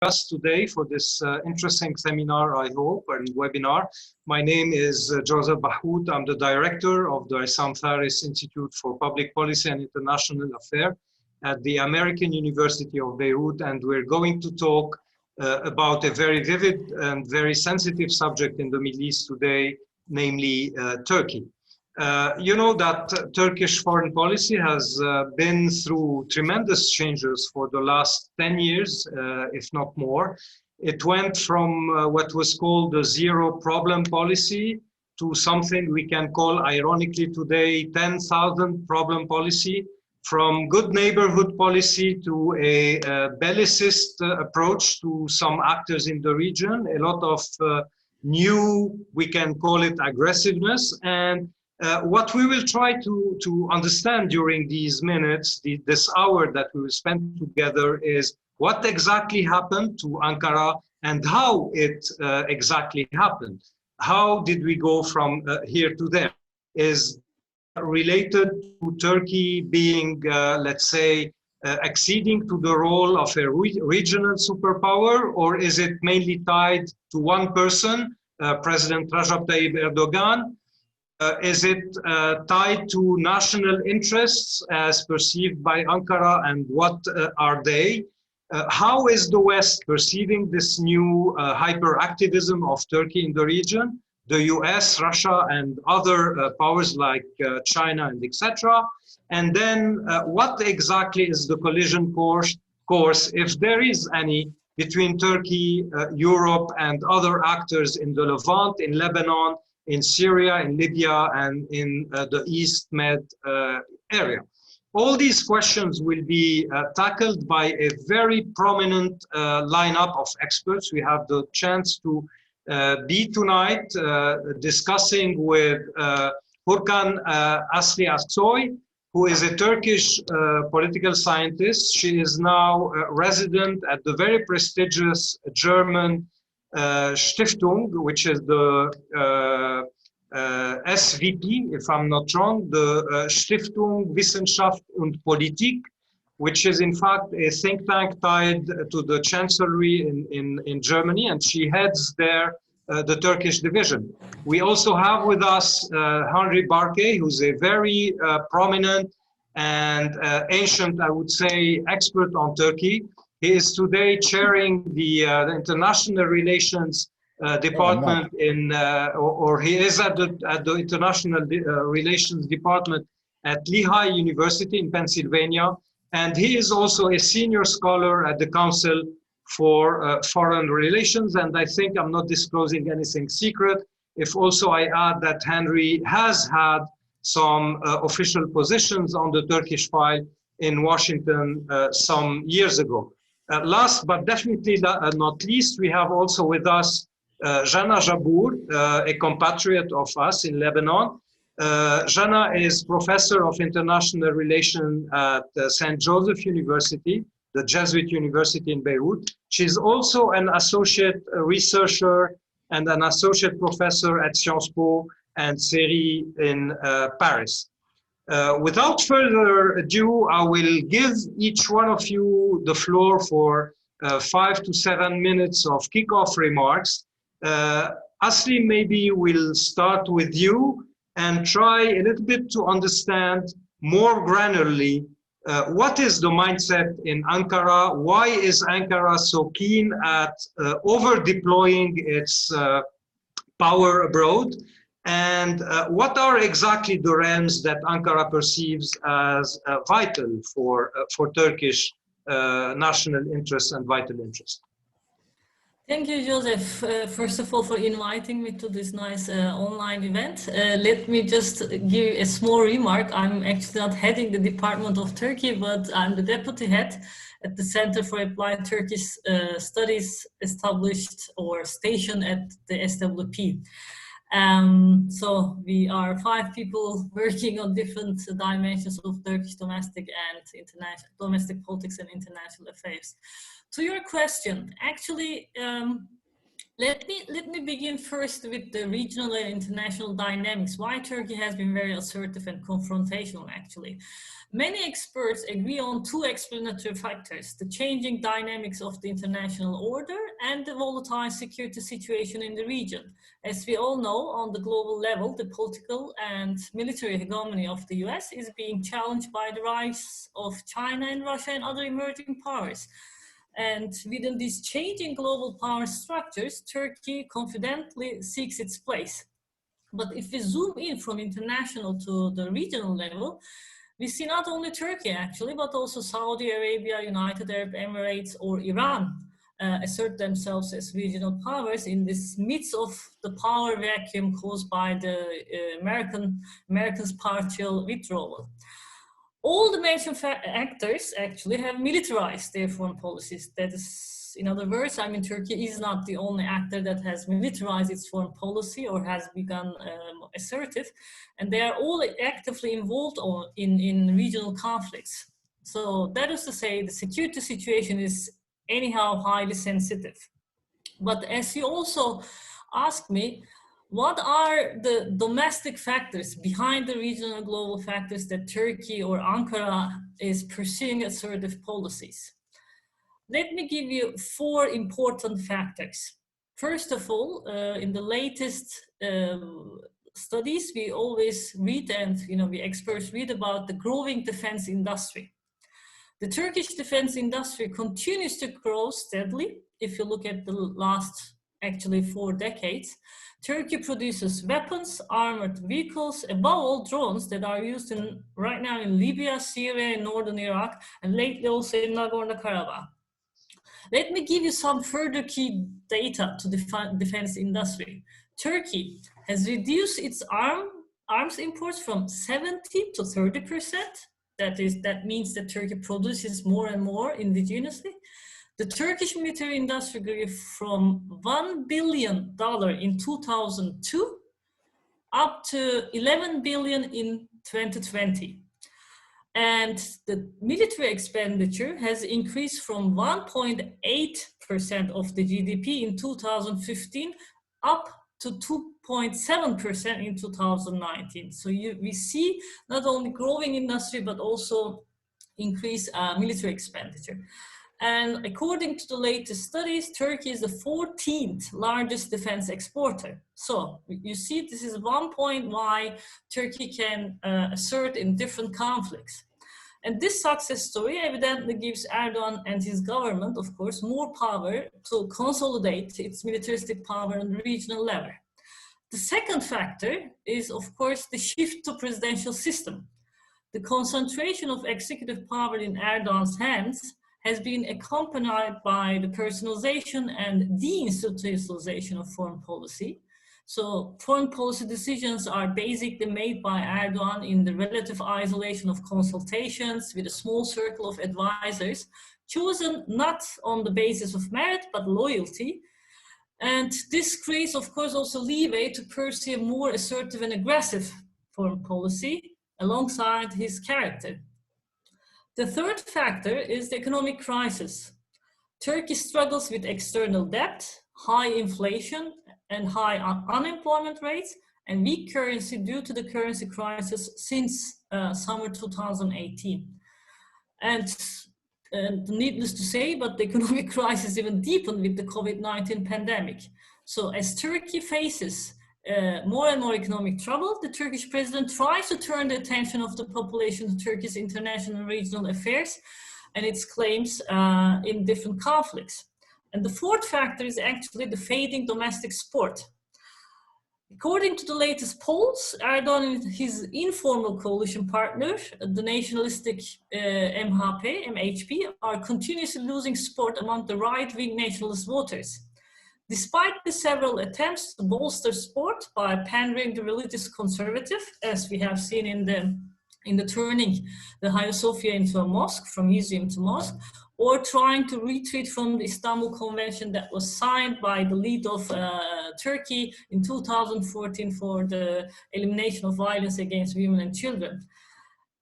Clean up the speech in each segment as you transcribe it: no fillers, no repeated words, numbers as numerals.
us today for this interesting seminar, I hope, and webinar. My name is Joseph Bahout. I'm the director of the Sam Faris Institute for Public Policy and International Affairs at the American University of Beirut, and we're going to talk about a very vivid and very sensitive subject in the Middle East today, namely Turkey. You know that Turkish foreign policy has been through tremendous changes for the last 10 years, if not more. It went from what was called the zero problem policy to something we can call, ironically today, 10,000 problem policy, from good neighborhood policy to a bellicist approach to some actors in the region, a lot of new, we can call it aggressiveness. And what we will try to understand during these minutes, this hour that we will spend together, is what exactly happened to Ankara and how it exactly happened. How did we go from here to there? Is related to Turkey being, let's say, acceding to the role of a regional superpower, or is it mainly tied to one person, President Recep Tayyip Erdogan? Is it tied to national interests as perceived by Ankara, and what are they? How is the West perceiving this new hyperactivism of Turkey in the region? The US, Russia, and other powers like China and etc. And then what exactly is the collision course, if there is any, between Turkey, Europe, and other actors in the Levant, in Lebanon, in Syria, in Libya, and in the East Med area. All these questions will be tackled by a very prominent lineup of experts. We have the chance to be tonight discussing with Furkan Asli Aksoy, who is a Turkish political scientist. She is now a resident at the very prestigious German Stiftung, which is the SVP, if I'm not wrong, the Stiftung Wissenschaft und Politik, which is in fact a think tank tied to the Chancellery in Germany, and she heads there the Turkish division. We also have with us Henry Barkey, who's a very prominent and ancient, I would say, expert on Turkey. He is today chairing the international relations department or he is at the international relations department at Lehigh University in Pennsylvania, and he is also a senior scholar at the Council for Foreign Relations. And I think I'm not disclosing anything secret if also I add that Henry has had some official positions on the Turkish file in Washington some years ago. Last but definitely not least, we have also with us Jana Jabour, a compatriot of us in Lebanon. Jana is professor of international relations at St. Joseph University, the Jesuit University in Beirut. She's also an associate researcher and an associate professor at Sciences Po and Syria in Paris. Without further ado, I will give each one of you the floor for 5 to 7 minutes of kickoff remarks. Asli, maybe we'll start with you and try a little bit to understand more granularly what is the mindset in Ankara. Why is Ankara so keen at over-deploying its power abroad? And what are exactly the realms that Ankara perceives as vital for Turkish national interests and vital interests? Thank you, Joseph, first of all, for inviting me to this nice online event. Let me just give a small remark. I'm actually not heading the Department of Turkey, but I'm the deputy head at the Center for Applied Turkish Studies, established or stationed at the SWP. So we are 5 people working on different dimensions of Turkish domestic and international domestic politics and international affairs. To your question, actually, Let me begin first with the regional and international dynamics, why Turkey has been very assertive and confrontational actually. Many experts agree on two explanatory factors: the changing dynamics of the international order and the volatile security situation in the region. As we all know, on the global level, the political and military hegemony of the US is being challenged by the rise of China and Russia and other emerging powers. And within these changing global power structures, Turkey confidently seeks its place. But if we zoom in from international to the regional level, we see not only Turkey actually, but also Saudi Arabia, United Arab Emirates, or Iran assert themselves as regional powers in this midst of the power vacuum caused by the Americans' partial withdrawal. All the mentioned actors actually have militarized their foreign policies. That is, in other words, I mean, Turkey is not the only actor that has militarized its foreign policy or has begun assertive, and they are all actively involved in regional conflicts. So that is to say, the security situation is anyhow highly sensitive. But as you also asked me, what are the domestic factors behind the regional and global factors that Turkey or Ankara is pursuing assertive policies? Let me give you four important factors. First of all, in the latest studies, we always read and we experts read about the growing defense industry. The Turkish defense industry continues to grow steadily. If you look at the last, actually 4 decades, Turkey produces weapons, armored vehicles, above all drones that are used right now in Libya, Syria, and northern Iraq, and lately also in Nagorno-Karabakh. Let me give you some further key data to the defense industry. Turkey has reduced its arms imports from 70 to 30%. That means that Turkey produces more and more indigenously. The Turkish military industry grew from $1 billion in 2002 up to 11 billion in 2020. And the military expenditure has increased from 1.8% of the GDP in 2015 up to 2.7% in 2019. So we see not only growing industry, but also increased military expenditure. And according to the latest studies, Turkey is the 14th largest defense exporter. So you see, this is one point why Turkey can assert in different conflicts. And this success story evidently gives Erdogan and his government, of course, more power to consolidate its militaristic power on the regional level. The second factor is, of course, the shift to presidential system. The concentration of executive power in Erdogan's hands has been accompanied by the personalization and deinstitutionalization of foreign policy. So foreign policy decisions are basically made by Erdogan in the relative isolation of consultations with a small circle of advisors, chosen not on the basis of merit, but loyalty. And this creates, of course, also leeway to pursue a more assertive and aggressive foreign policy alongside his character. The third factor is the economic crisis. Turkey struggles with external debt, high inflation, and high unemployment rates, and weak currency due to the currency crisis since summer 2018. And needless to say, but the economic crisis even deepened with the COVID-19 pandemic. So as Turkey faces more and more economic trouble, the Turkish president tries to turn the attention of the population to Turkey's international and regional affairs and its claims in different conflicts. And the fourth factor is actually the fading domestic support. According to the latest polls, Erdogan and his informal coalition partner, the nationalistic MHP, are continuously losing support among the right-wing nationalist voters. Despite the several attempts to bolster support by pandering the religious conservative, as we have seen in the turning the Hagia Sophia into a mosque, from museum to mosque, or trying to retreat from the Istanbul Convention that was signed by the lead of Turkey in 2014 for the elimination of violence against women and children.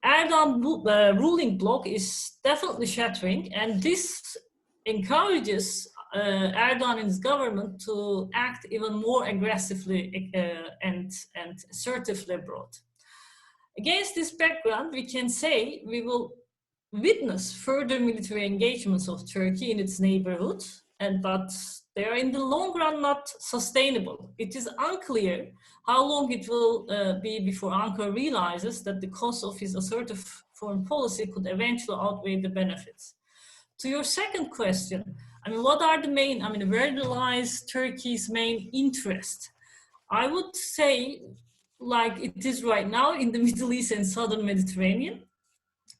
Erdogan ruling bloc is definitely shattering, and this encourages Erdogan and his government to act even more aggressively and assertively abroad. Against this background, we can say we will witness further military engagements of Turkey in its neighborhood, but they are in the long run not sustainable. It is unclear how long it will be before Ankara realizes that the cost of his assertive foreign policy could eventually outweigh the benefits. To your second question, I mean, what are the main, I mean, where lies Turkey's main interest? I would say, like it is right now in the Middle East and Southern Mediterranean,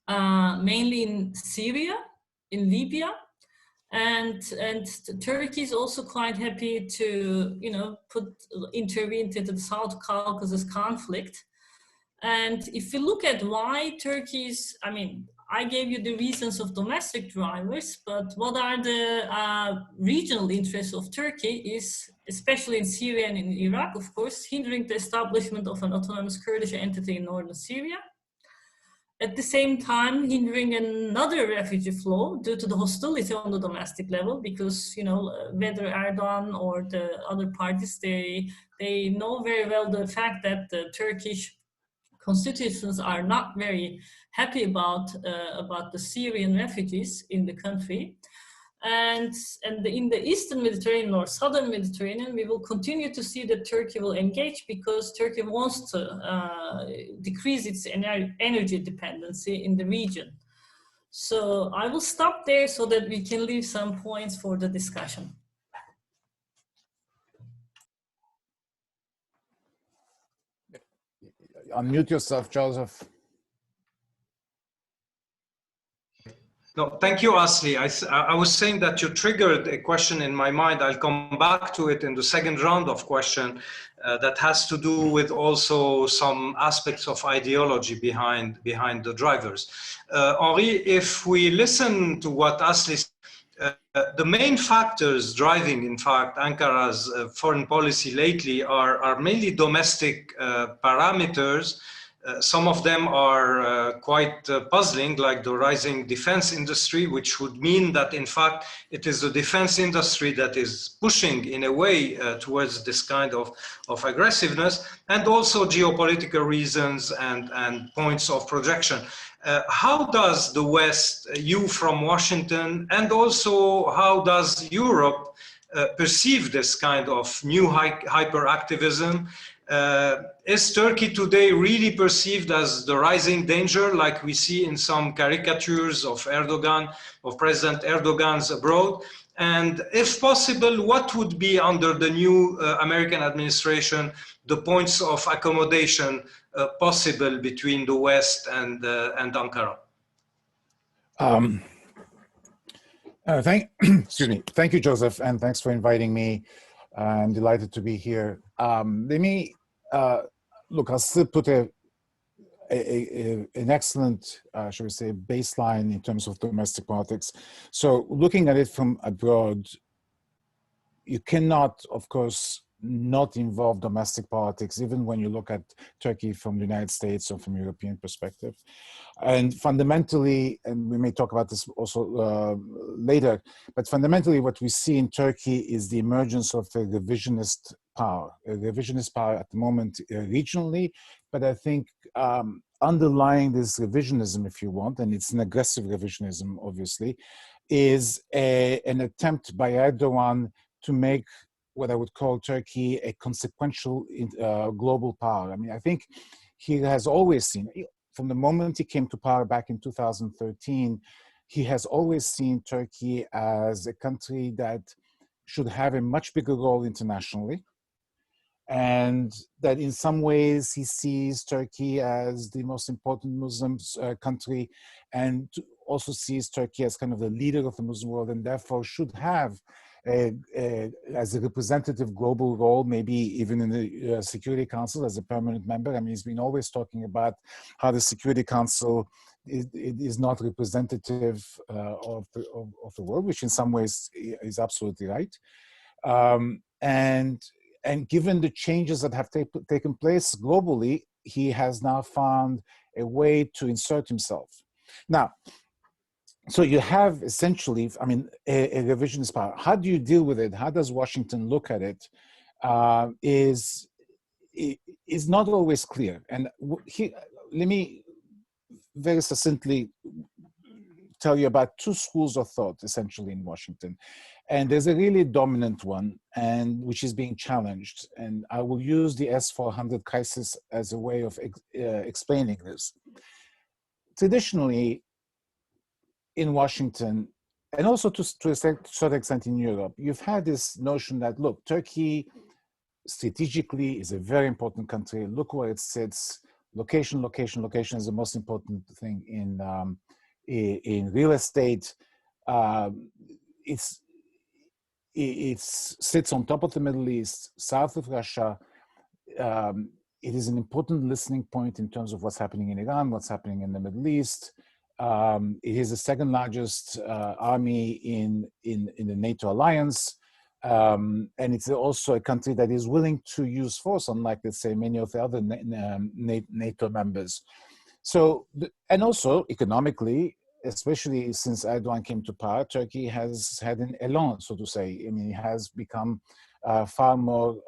mainly in Syria, in Libya, and Turkey is also quite happy to, you know, intervene into the South Caucasus conflict. And if you look at why Turkey's, I mean, I gave you the reasons of domestic drivers, but what are the regional interests of Turkey is, especially in Syria and in Iraq, of course, hindering the establishment of an autonomous Kurdish entity in northern Syria. At the same time, hindering another refugee flow due to the hostility on the domestic level, because, you know, whether Erdogan or the other parties, they know very well the fact that the Turkish constitutions are not very happy about the Syrian refugees in the country. And in the Eastern Mediterranean or Southern Mediterranean, we will continue to see that Turkey will engage because Turkey wants to decrease its energy dependency in the region. So I will stop there so that we can leave some points for the discussion. Unmute yourself, Joseph. No, thank you, Asli. I was saying that you triggered a question in my mind. I'll come back to it in the second round of question that has to do with also some aspects of ideology behind the drivers. Henri, if we listen to what Asli said, the main factors driving, in fact, Ankara's foreign policy lately are mainly domestic parameters. Some of them are quite puzzling, like the rising defense industry, which would mean that, in fact, it is the defense industry that is pushing, in a way, towards this kind of aggressiveness, and also geopolitical reasons and points of projection. How does the West, you from Washington, and also how does Europe perceive this kind of new hyperactivism? Is Turkey today really perceived as the rising danger, like we see in some caricatures of Erdogan, of President Erdogan's abroad? And if possible, what would be, under the new American administration, the points of accommodation possible between the West and Ankara? Excuse me. Thank you, Joseph, and thanks for inviting me. I'm delighted to be here. Let me look. I'll still put an excellent, shall we say, baseline in terms of domestic politics. So, looking at it from abroad, you cannot, of course, not involve domestic politics, even when you look at Turkey from the United States or from a European perspective. And fundamentally, and we may talk about this also later, but fundamentally what we see in Turkey is the emergence of a revisionist power at the moment regionally, but I think underlying this revisionism, if you want, and it's an aggressive revisionism, obviously, is an attempt by Erdogan to make what I would call Turkey a consequential global power. I mean, I think he has always seen, from the moment he came to power back in 2013, he has always seen Turkey as a country that should have a much bigger role internationally, and that in some ways he sees Turkey as the most important Muslim country, and also sees Turkey as kind of the leader of the Muslim world, and therefore should have as a representative global role, maybe even in the Security Council as a permanent member. I mean, he's been always talking about how the Security Council is not representative of the world, which in some ways is absolutely right. And given the changes that have taken place globally, he has now found a way to insert himself. Now, so you have essentially, I mean, a revisionist power. How do you deal with it? How does Washington look at it? Is not always clear. And let me very succinctly tell you about two schools of thought essentially in Washington. And there's a really dominant one, and which is being challenged. And I will use the S-400 crisis as a way of explaining this. Traditionally, in Washington, and also to a certain extent in Europe, you've had this notion that, look, Turkey strategically is a very important country. Look where it sits. Location, location, location is the most important thing in real estate. It sits on top of the Middle East, south of Russia. It is an important listening point in terms of what's happening in Iran, what's happening in the Middle East. It is the second largest army in the NATO alliance. And it's also a country that is willing to use force, unlike, let's say, many of the other NATO members. So, and also economically, especially since Erdogan came to power, Turkey has had an elan, so to say. I mean, it has become far more,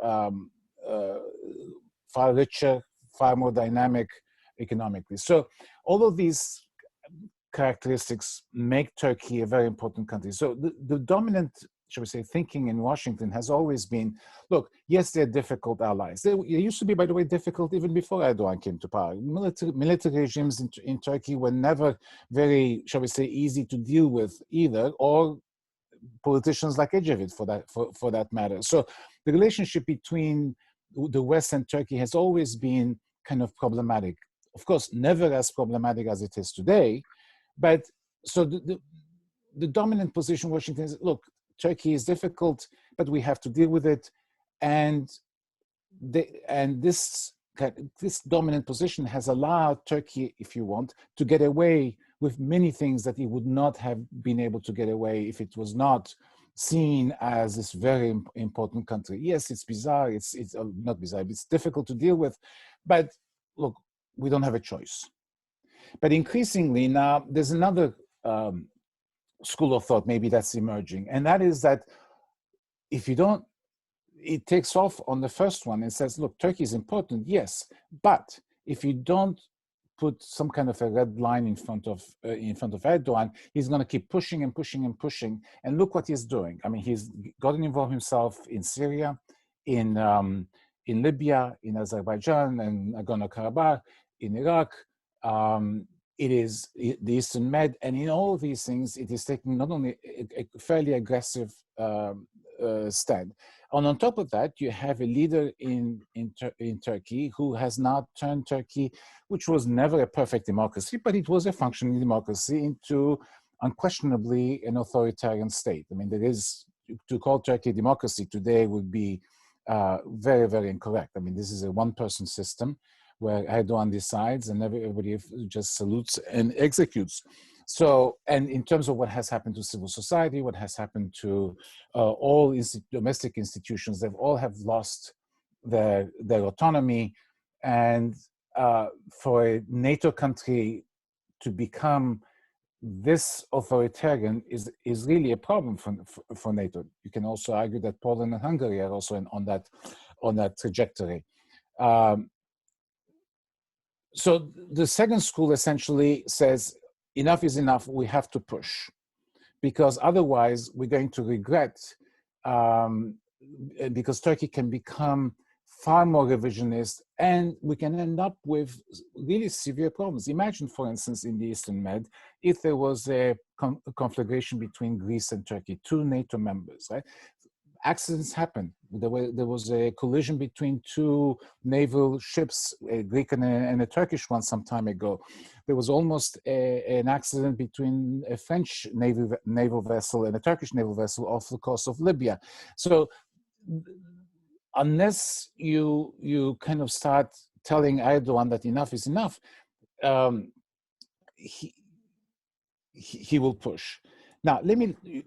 far richer, far more dynamic economically. So all of these characteristics make Turkey a very important country. So the dominant, shall we say, thinking in Washington has always been, look, yes, they're difficult allies. They used to be, by the way, difficult even before Erdogan came to power. Military regimes in Turkey were never very, shall we say, easy to deal with either, or politicians like Ecevit for that matter. So the relationship between the West and Turkey has always been kind of problematic. Of course, never as problematic as it is today, but so the dominant position in Washington is, look, Turkey is difficult, but we have to deal with it. And this dominant position has allowed Turkey, if you want, to get away with many things that it would not have been able to get away if it was not seen as this very important country. Yes, it's bizarre, it's not bizarre, it's difficult to deal with, but look, we don't have a choice. But increasingly now, there's another school of thought maybe that's emerging, and that is that if you don't, it takes off on the first one and says, look, Turkey is important, yes, but if you don't put some kind of a red line in front of Erdogan, he's going to keep pushing and pushing and pushing. And look what he's doing. I mean, he's gotten involved himself in Syria, in Libya, in Azerbaijan, and Nagorno-Karabakh, in Iraq. It is the Eastern Med, and in all of these things, it is taking not only a fairly aggressive stand. And on top of that, you have a leader in Turkey who has now turned Turkey, which was never a perfect democracy, but it was a functioning democracy, into unquestionably an authoritarian state. I mean, there is, to call Turkey a democracy today would be very, very incorrect. I mean, this is a one-person system where Erdogan decides and everybody just salutes and executes. So, and in terms of what has happened to civil society, what has happened to all domestic institutions, they've all have lost their autonomy. And for a NATO country to become this authoritarian is really a problem for NATO. You can also argue that Poland and Hungary are also on that trajectory. So the second school essentially says, enough is enough, we have to push, because otherwise we're going to regret, because Turkey can become far more revisionist and we can end up with really severe problems. Imagine, for instance, in the Eastern Med, if there was a conflagration between Greece and Turkey, two NATO members, right? Accidents happen. There was a collision between two naval ships, a Greek and a Turkish one, some time ago. There was almost an accident between a French naval vessel and a Turkish naval vessel off the coast of Libya. So unless you kind of start telling Erdogan that enough is enough, he will push. Now,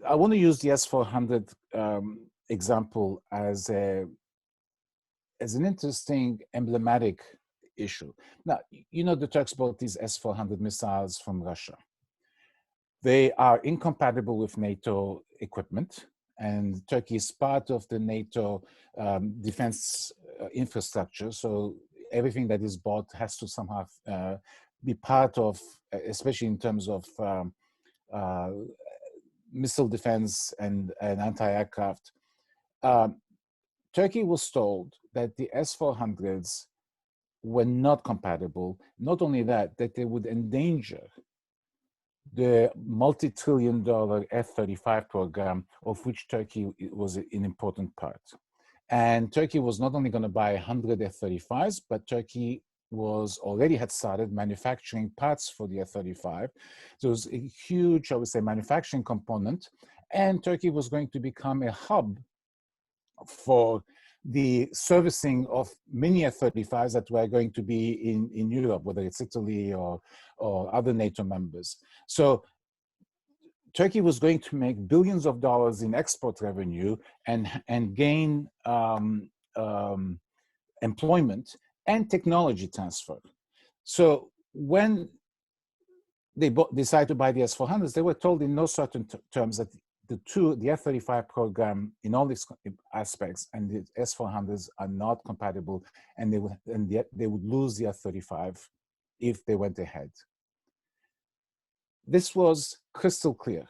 I want to use the S-400 example as an interesting emblematic issue. Now, you know, the Turks bought these S-400 missiles from Russia. They are incompatible with NATO equipment, and Turkey is part of the NATO defense infrastructure. So everything that is bought has to somehow be part of, especially in terms of missile defense and anti-aircraft. Turkey was told that the S-400s were not compatible. Not only that, that they would endanger the multi-trillion-dollar F-35 program, of which Turkey was an important part. And Turkey was not only going to buy 100 F-35s, but Turkey already had started manufacturing parts for the F-35. So it was a huge, I would say, manufacturing component. And Turkey was going to become a hub for the servicing of many F-35s that were going to be in Europe, whether it's Italy or other NATO members. So Turkey was going to make billions of dollars in export revenue and gain employment and technology transfer. So when they decided to buy the S-400s, they were told in no certain terms that the F-35 program in all its aspects and the S-400s are not compatible, and they would lose the F-35 if they went ahead. This was crystal clear,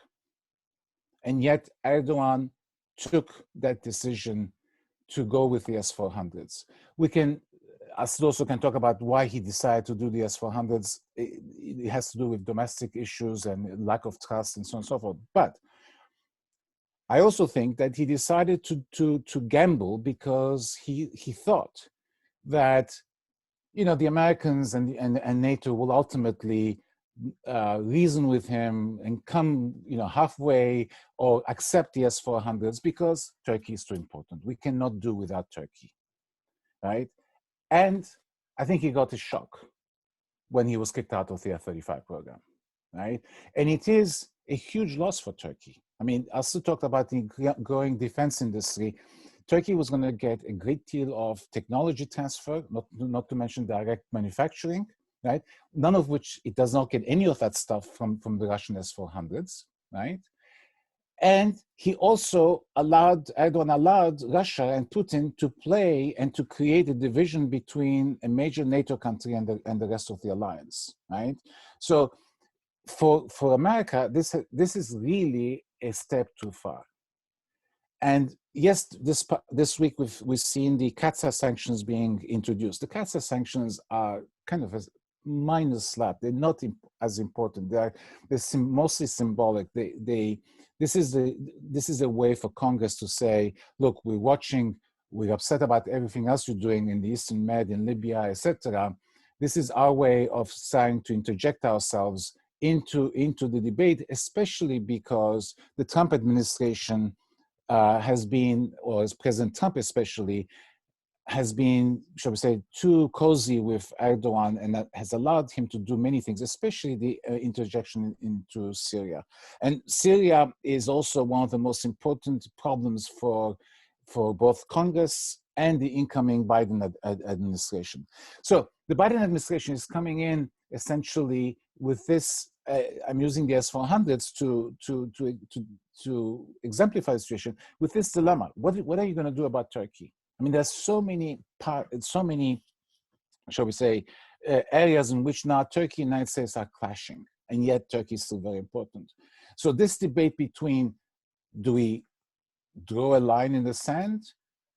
and yet Erdogan took that decision to go with the S-400s. We can also can talk about why he decided to do the S-400s. It has to do with domestic issues and lack of trust and so on and so forth. But I also think that he decided to gamble because he thought that, you know, the Americans and NATO will ultimately reason with him and come, you know, halfway or accept the S-400s because Turkey is too important. We cannot do without Turkey, right? And I think he got a shock when he was kicked out of the F-35 program, right? And it is a huge loss for Turkey. I mean, I also talked about the growing defense industry. Turkey was going to get a great deal of technology transfer, not to mention direct manufacturing, right? None of which, it does not get any of that stuff from the Russian S-400s, right? And he also Erdogan allowed Russia and Putin to play and to create a division between a major NATO country and the rest of the alliance, right? So for America, this is really a step too far. And yes, this week we've seen the CAATSA sanctions being introduced. The CAATSA sanctions are kind of a minor slap. They're not as important. They're mostly symbolic. This is a way for Congress to say, look, we're watching, we're upset about everything else you're doing in the Eastern Med, in Libya, etc. This is our way of trying to interject ourselves into the debate, especially because the Trump administration has been, or as President Trump especially, has been, shall we say, too cozy with Erdogan, and that has allowed him to do many things, especially the interjection into Syria. And Syria is also one of the most important problems for both Congress and the incoming Biden administration. So the Biden administration is coming in essentially with this. I'm using the S-400s to exemplify the situation with this dilemma. What are you going to do about Turkey? I mean, there's so many, shall we say, areas in which now Turkey and the United States are clashing, and yet Turkey is still very important. So this debate between, do we draw a line in the sand,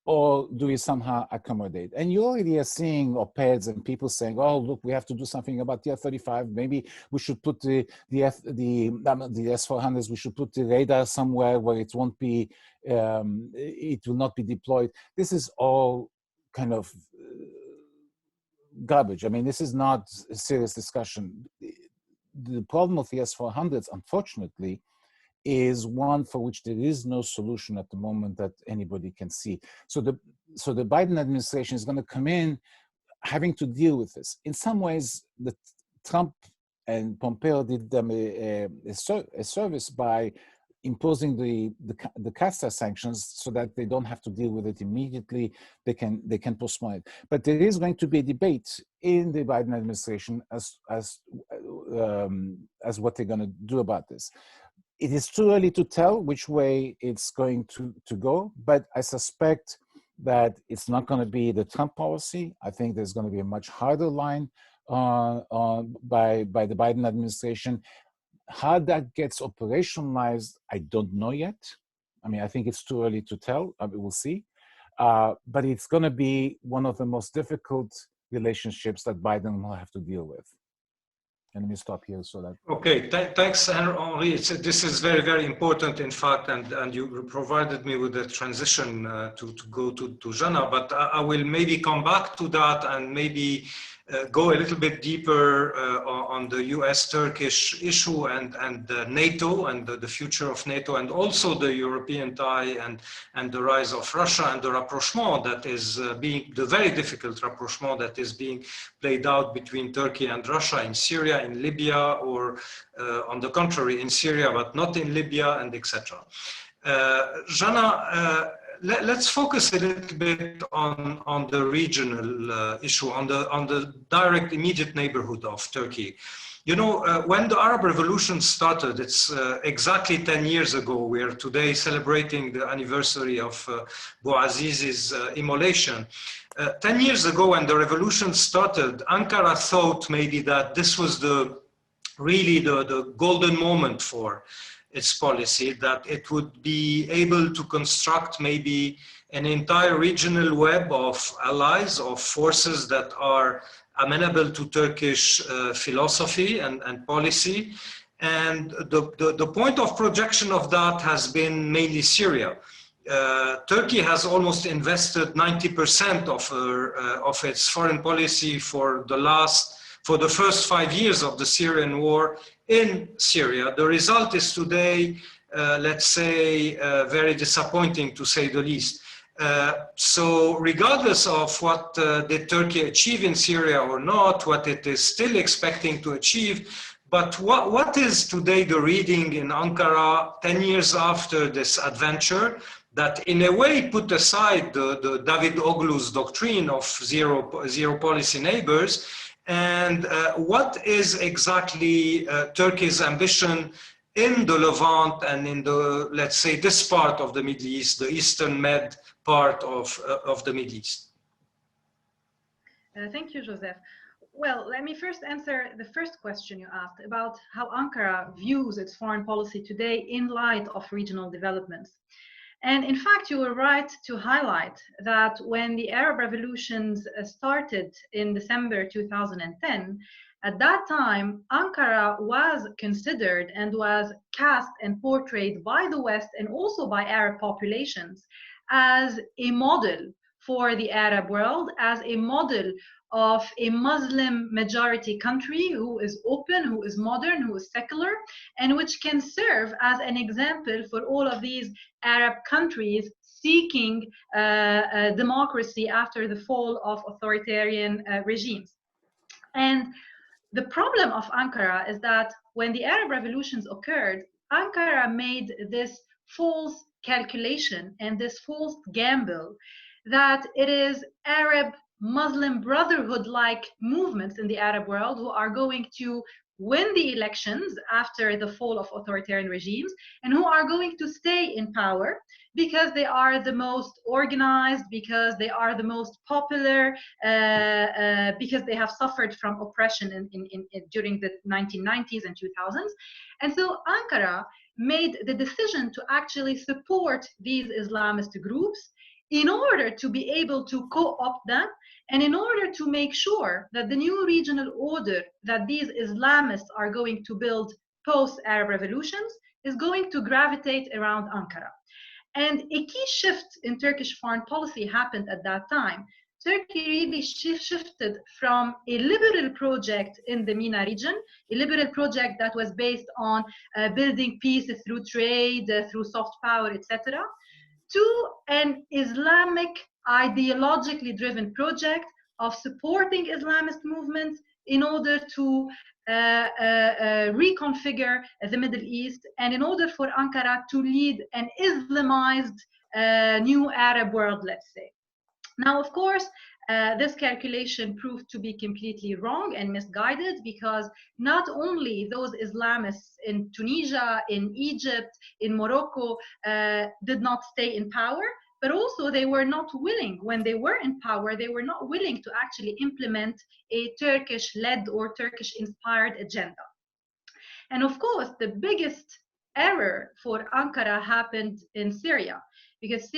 or do we somehow accommodate? And you already are seeing op-eds and people saying, "Oh, look, we have to do something about the F-35. Maybe we should put the S-400s. We should put the radar somewhere where it won't be, it will not be deployed." This is all kind of garbage. I mean, this is not a serious discussion. The problem of the S-400s, unfortunately, is one for which there is no solution at the moment that anybody can see. So the Biden administration is going to come in having to deal with this. In some ways, the Trump and Pompeo did them a service by imposing the CAATSA sanctions so that they don't have to deal with it immediately. They can postpone it. But there is going to be a debate in the Biden administration as as what they're going to do about this. It is too early to tell which way it's going to go, but I suspect that it's not going to be the Trump policy. I think there's going to be a much harder line by the Biden administration. How that gets operationalized, I don't know yet. I mean, I think it's too early to tell. We'll see. But it's going to be one of the most difficult relationships that Biden will have to deal with. And let me stop here so that. Okay, thanks, Henri. This is very, very important, in fact, and you provided me with the transition to go to Jana, but I will maybe come back to that and maybe go a little bit deeper on the US-Turkish issue and NATO and the future of NATO, and also the European tie and the rise of Russia and the rapprochement that is the very difficult rapprochement that is being played out between Turkey and Russia in Syria, in Libya, or on the contrary, in Syria, but not in Libya, and etc. Jana, let's focus a little bit on the regional issue, on the direct immediate neighborhood of Turkey. You know, when the Arab Revolution started, it's exactly 10 years ago. We are today celebrating the anniversary of Bouaziz's immolation. 10 years ago, when the revolution started, Ankara thought maybe that this was really the golden moment for its policy, that it would be able to construct maybe an entire regional web of allies, of forces that are amenable to Turkish philosophy and policy. And the point of projection of that has been mainly Syria. Turkey has almost invested 90% of its foreign policy for the first 5 years of the Syrian war in Syria. The result is today, let's say, very disappointing, to say the least. So regardless of what did Turkey achieve in Syria or not, what it is still expecting to achieve, but what is today the reading in Ankara 10 years after this adventure that in a way put aside the David Oglu's doctrine of zero policy neighbors, and what is exactly Turkey's ambition in the Levant and in the, let's say, this part of the Middle East, the Eastern Med part of the Middle East? Thank you, Joseph. Well, let me first answer the first question you asked about how Ankara views its foreign policy today in light of regional developments. And in fact, you were right to highlight that when the Arab revolutions started in December 2010, at that time, Ankara was considered and was cast and portrayed by the West and also by Arab populations as a model for the Arab world, as a model of a Muslim majority country who is open, who is modern, who is secular, and which can serve as an example for all of these Arab countries seeking democracy after the fall of authoritarian regimes. And the problem of Ankara is that when the Arab revolutions occurred, Ankara made this false calculation and this false gamble that it is Arab Muslim Brotherhood-like movements in the Arab world who are going to win the elections after the fall of authoritarian regimes and who are going to stay in power because they are the most organized, because they are the most popular, because they have suffered from oppression during the 1990s and 2000s. And so Ankara made the decision to actually support these Islamist groups in order to be able to co-opt them and in order to make sure that the new regional order that these Islamists are going to build post-Arab revolutions is going to gravitate around Ankara. And a key shift in Turkish foreign policy happened at that time. Turkey really shifted from a liberal project in the MENA region, a liberal project that was based on building peace through trade, through soft power, etc., to an Islamic ideologically driven project of supporting Islamist movements in order to reconfigure the Middle East and in order for Ankara to lead an Islamized new Arab world, let's say. Now, of course, this calculation proved to be completely wrong and misguided, because not only those Islamists in Tunisia, in Egypt, in Morocco did not stay in power, but also they were not willing, when they were in power, they were not willing to actually implement a Turkish-led or Turkish-inspired agenda. And of course, the biggest error for Ankara happened in Syria, because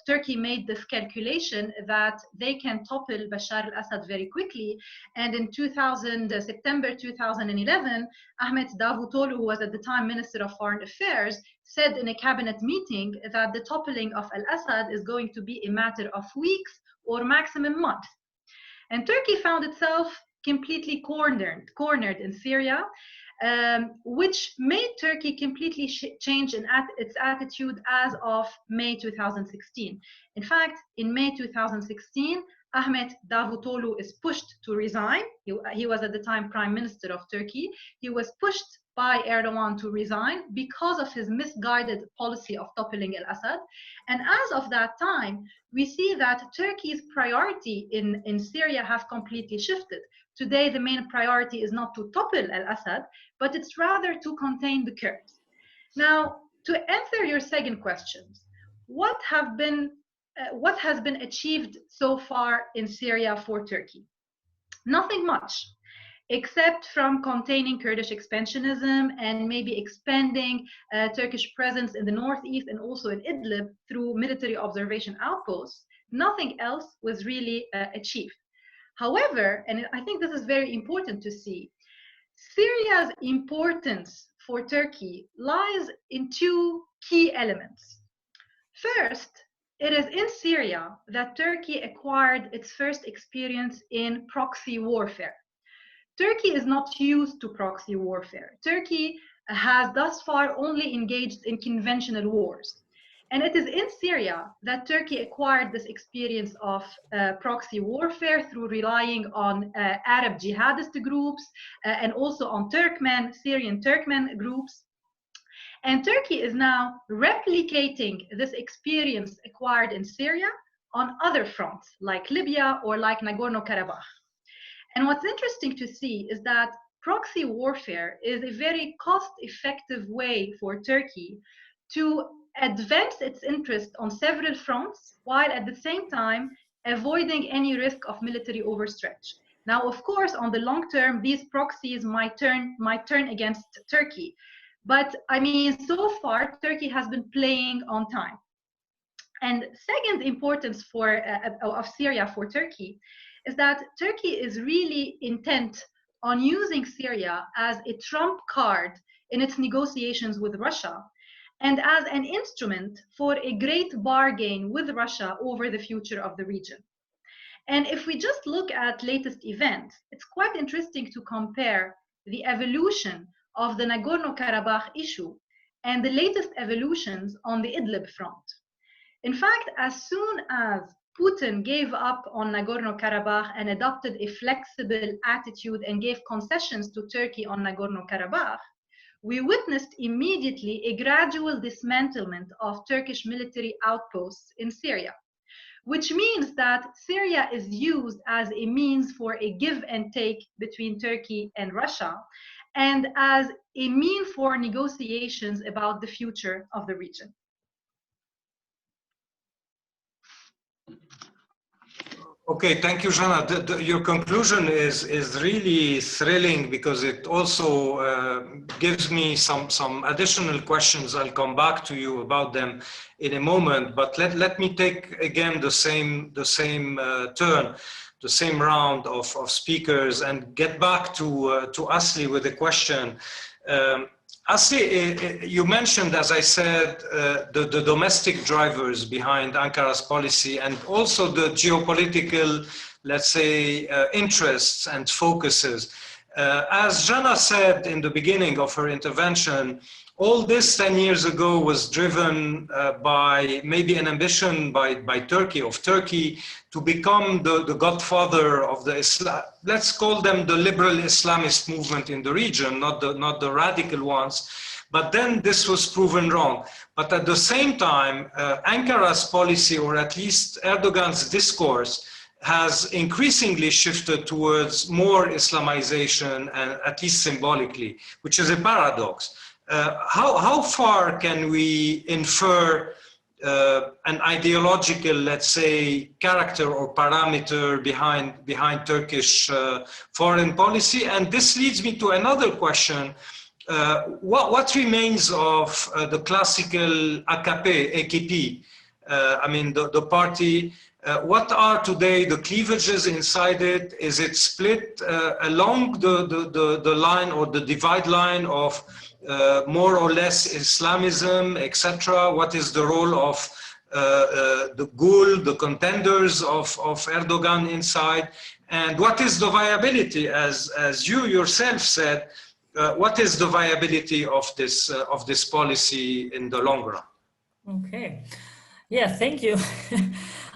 Turkey made this calculation that they can topple Bashar al-Assad very quickly. And in September 2011, Ahmet Davutoglu, who was at the time Minister of Foreign Affairs, said in a cabinet meeting that the toppling of al-Assad is going to be a matter of weeks or maximum months. And Turkey found itself completely cornered in Syria, which made Turkey completely change its attitude as of May 2016. In fact, in May 2016, Ahmet Davutoglu is pushed to resign. He was at the time Prime Minister of Turkey. He was pushed by Erdogan to resign because of his misguided policy of toppling al-Assad. And as of that time, we see that Turkey's priority in Syria have completely shifted. Today, the main priority is not to topple al-Assad, but it's rather to contain the Kurds. Now, to answer your second question, what has been achieved so far in Syria for Turkey? Nothing much, except from containing Kurdish expansionism and maybe expanding Turkish presence in the northeast and also in Idlib through military observation outposts. Nothing else was really achieved. However, and I think this is very important to see, Syria's importance for Turkey lies in two key elements. First, it is in Syria that Turkey acquired its first experience in proxy warfare. Turkey is not used to proxy warfare. Turkey has thus far only engaged in conventional wars. And it is in Syria that Turkey acquired this experience of proxy warfare through relying on Arab jihadist groups and also on Syrian Turkmen groups. And Turkey is now replicating this experience acquired in Syria on other fronts, like Libya or like Nagorno-Karabakh. And what's interesting to see is that proxy warfare is a very cost-effective way for Turkey to advance its interest on several fronts, while at the same time avoiding any risk of military overstretch. Now, of course, on the long term, these proxies might turn against Turkey. But I mean, so far, Turkey has been playing on time. And second importance of Syria for Turkey is that Turkey is really intent on using Syria as a trump card in its negotiations with Russia, and as an instrument for a great bargain with Russia over the future of the region. And if we just look at latest events, it's quite interesting to compare the evolution of the Nagorno-Karabakh issue and the latest evolutions on the Idlib front. In fact, as soon as Putin gave up on Nagorno-Karabakh and adopted a flexible attitude and gave concessions to Turkey on Nagorno-Karabakh, we witnessed immediately a gradual dismantlement of Turkish military outposts in Syria, which means that Syria is used as a means for a give and take between Turkey and Russia, and as a mean for negotiations about the future of the region. Okay, thank you, Jana. Your conclusion is really thrilling, because it also gives me some additional questions. I'll come back to you about them in a moment, but let me take again the same turn, the same round of speakers, and get back to Asli with a question. Asli, you mentioned, as I said, the domestic drivers behind Ankara's policy, and also the geopolitical, let's say, interests and focuses. As Jana said in the beginning of her intervention, all this 10 years ago was driven by maybe an ambition by Turkey to become the godfather of the Islam. Let's call them the liberal Islamist movement in the region, not the radical ones, But then this was proven wrong. But at the same time, Ankara's policy, or at least Erdogan's discourse, has increasingly shifted towards more Islamization, and at least symbolically, which is a paradox. How far can we infer an ideological, let's say, character or parameter behind Turkish foreign policy? And this leads me to another question. What remains of the classical AKP? I mean, the party. What are today the cleavages inside it? Is it split along the line or the divide line of more or less Islamism, etc.? What is the role of the Gül, the contenders of Erdogan inside? And what is the viability, as you yourself said, what is the viability of this policy in the long run? Okay. Yeah, thank you.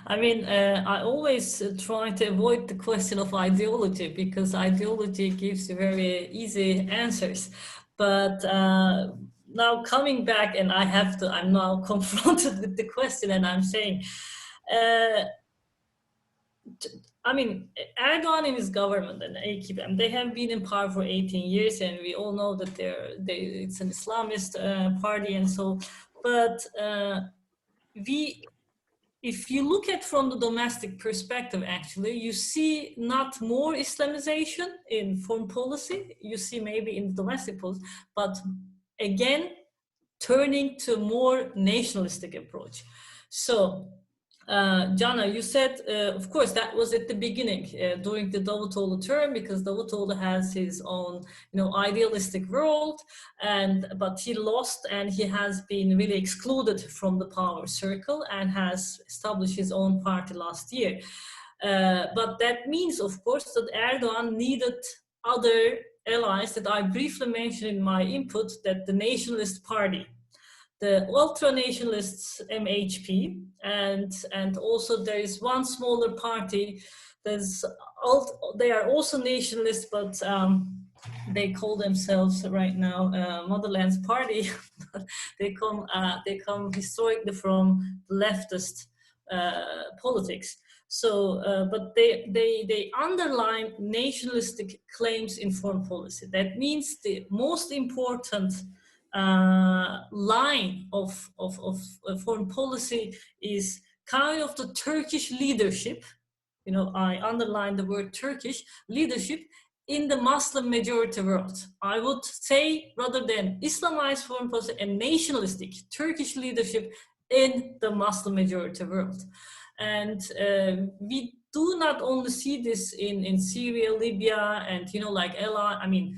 I mean, I always try to avoid the question of ideology, because ideology gives you very easy answers. But now coming back, and I'm now confronted with the question, and I'm saying, I mean, Erdogan and his government and AKP, they have been in power for 18 years, and we all know that it's an Islamist party and so, but if you look at from the domestic perspective, actually, you see not more Islamization in foreign policy, you see maybe in domestic policy, but again, turning to a more nationalistic approach. So, Jana, you said, of course, that was at the beginning during the Davutoğlu term, because Davutoğlu has his own, idealistic world, but he lost, and he has been really excluded from the power circle and has established his own party last year. But that means, of course, that Erdogan needed other allies that I briefly mentioned in my input, that the nationalist party, the ultra-nationalists MHP, and also there is one smaller party. They are also nationalists, but they call themselves right now Motherland's Party. they come historically from leftist politics. So, but they underline nationalistic claims in foreign policy. That means the most important line of foreign policy is kind of the Turkish leadership. I underline the word Turkish leadership in the Muslim majority world. I would say, rather than Islamized foreign policy, a nationalistic Turkish leadership in the Muslim majority world. And we do not only see this in Syria, Libya, and like I mean,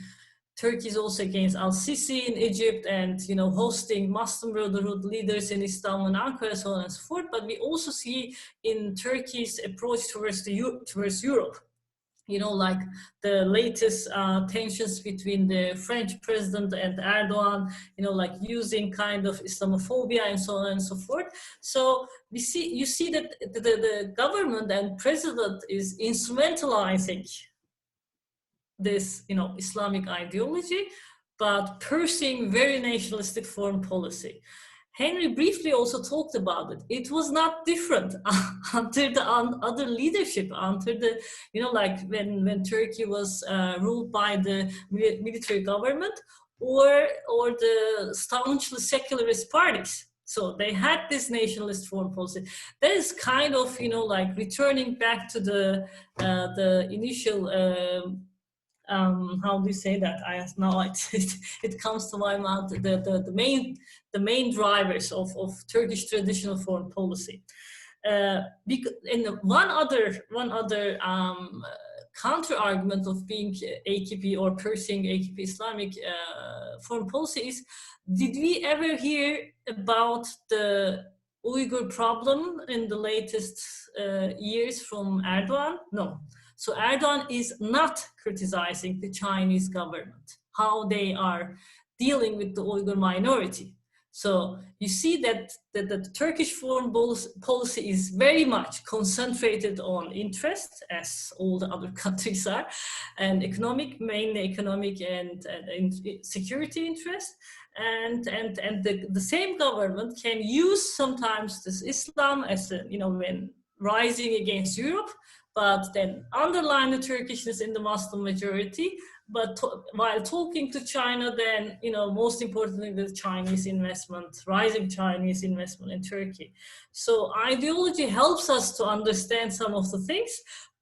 Turkey is also against al-Sisi in Egypt, and hosting Muslim Brotherhood leaders in Istanbul and Ankara, so on and so forth. But we also see in Turkey's approach towards Europe, like the latest tensions between the French president and Erdogan, like using kind of Islamophobia and so on and so forth. So you see that the government and president is instrumentalizing this, Islamic ideology, but pursuing very nationalistic foreign policy. Henry briefly also talked about it. It was not different under the other leadership, under the, like when Turkey was ruled by the military government or the staunchly secularist parties. So they had this nationalist foreign policy. That is kind of, like returning back to the initial. How do you say that? It comes to my mouth. The main drivers of Turkish traditional foreign policy. And one other counter argument of being AKP or pursuing AKP Islamic foreign policy is: did we ever hear about the Uyghur problem in the latest years from Erdogan? No. So Erdogan is not criticizing the Chinese government, how they are dealing with the Uyghur minority. So you see that the Turkish foreign policy is very much concentrated on interest, as all the other countries are, and economic, mainly economic and security interest. And the same government can use sometimes this Islam as a, when rising against Europe, but then underline the Turkishness in the Muslim majority. But while talking to China, then, most importantly, the Chinese investment, rising Chinese investment in Turkey. So ideology helps us to understand some of the things,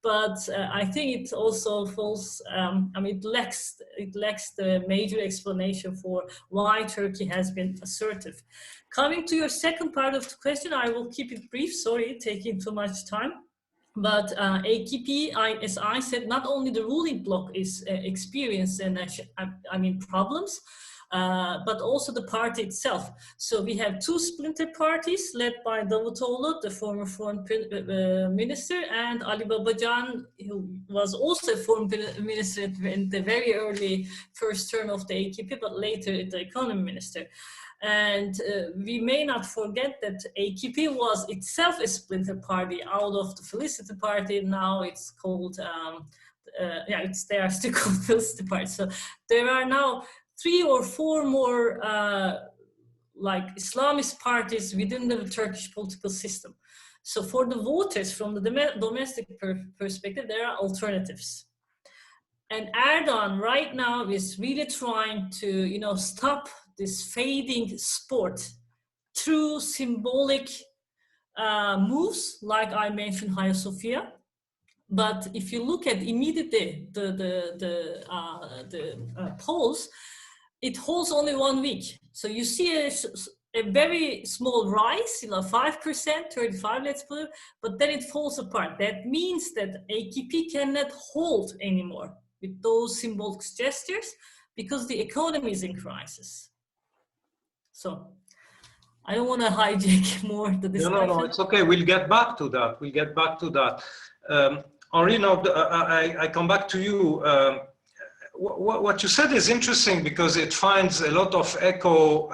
but I think it also falls, it lacks the major explanation for why Turkey has been assertive. Coming to your second part of the question, I will keep it brief, sorry, taking too much time. But AKP, as I said, not only the ruling bloc is experiencing problems, but also the party itself. So we have two splinter parties led by Davutoğlu, the former foreign minister, and Ali Babacan, who was also a foreign minister in the very early first term of the AKP, but later the economy minister. And we may not forget that AKP was itself a splinter party out of the Felicity Party. Now it's called, they are still called Felicity Party. So there are now 3 or 4 more Islamist parties within the Turkish political system. So for the voters, from the domestic perspective, there are alternatives. And Erdogan right now is really trying to, stop this fading sport through symbolic moves, like I mentioned, Hagia Sophia. But if you look at immediately the polls, it holds only 1 week. So you see a very small rise, 5%, 35, let's put it, but then it falls apart. That means that AKP cannot hold anymore with those symbolic gestures because the economy is in crisis. So I don't want to hijack more the discussion. No, it's okay. We'll get back to that. Henri, now I come back to you. What you said is interesting because it finds a lot of echo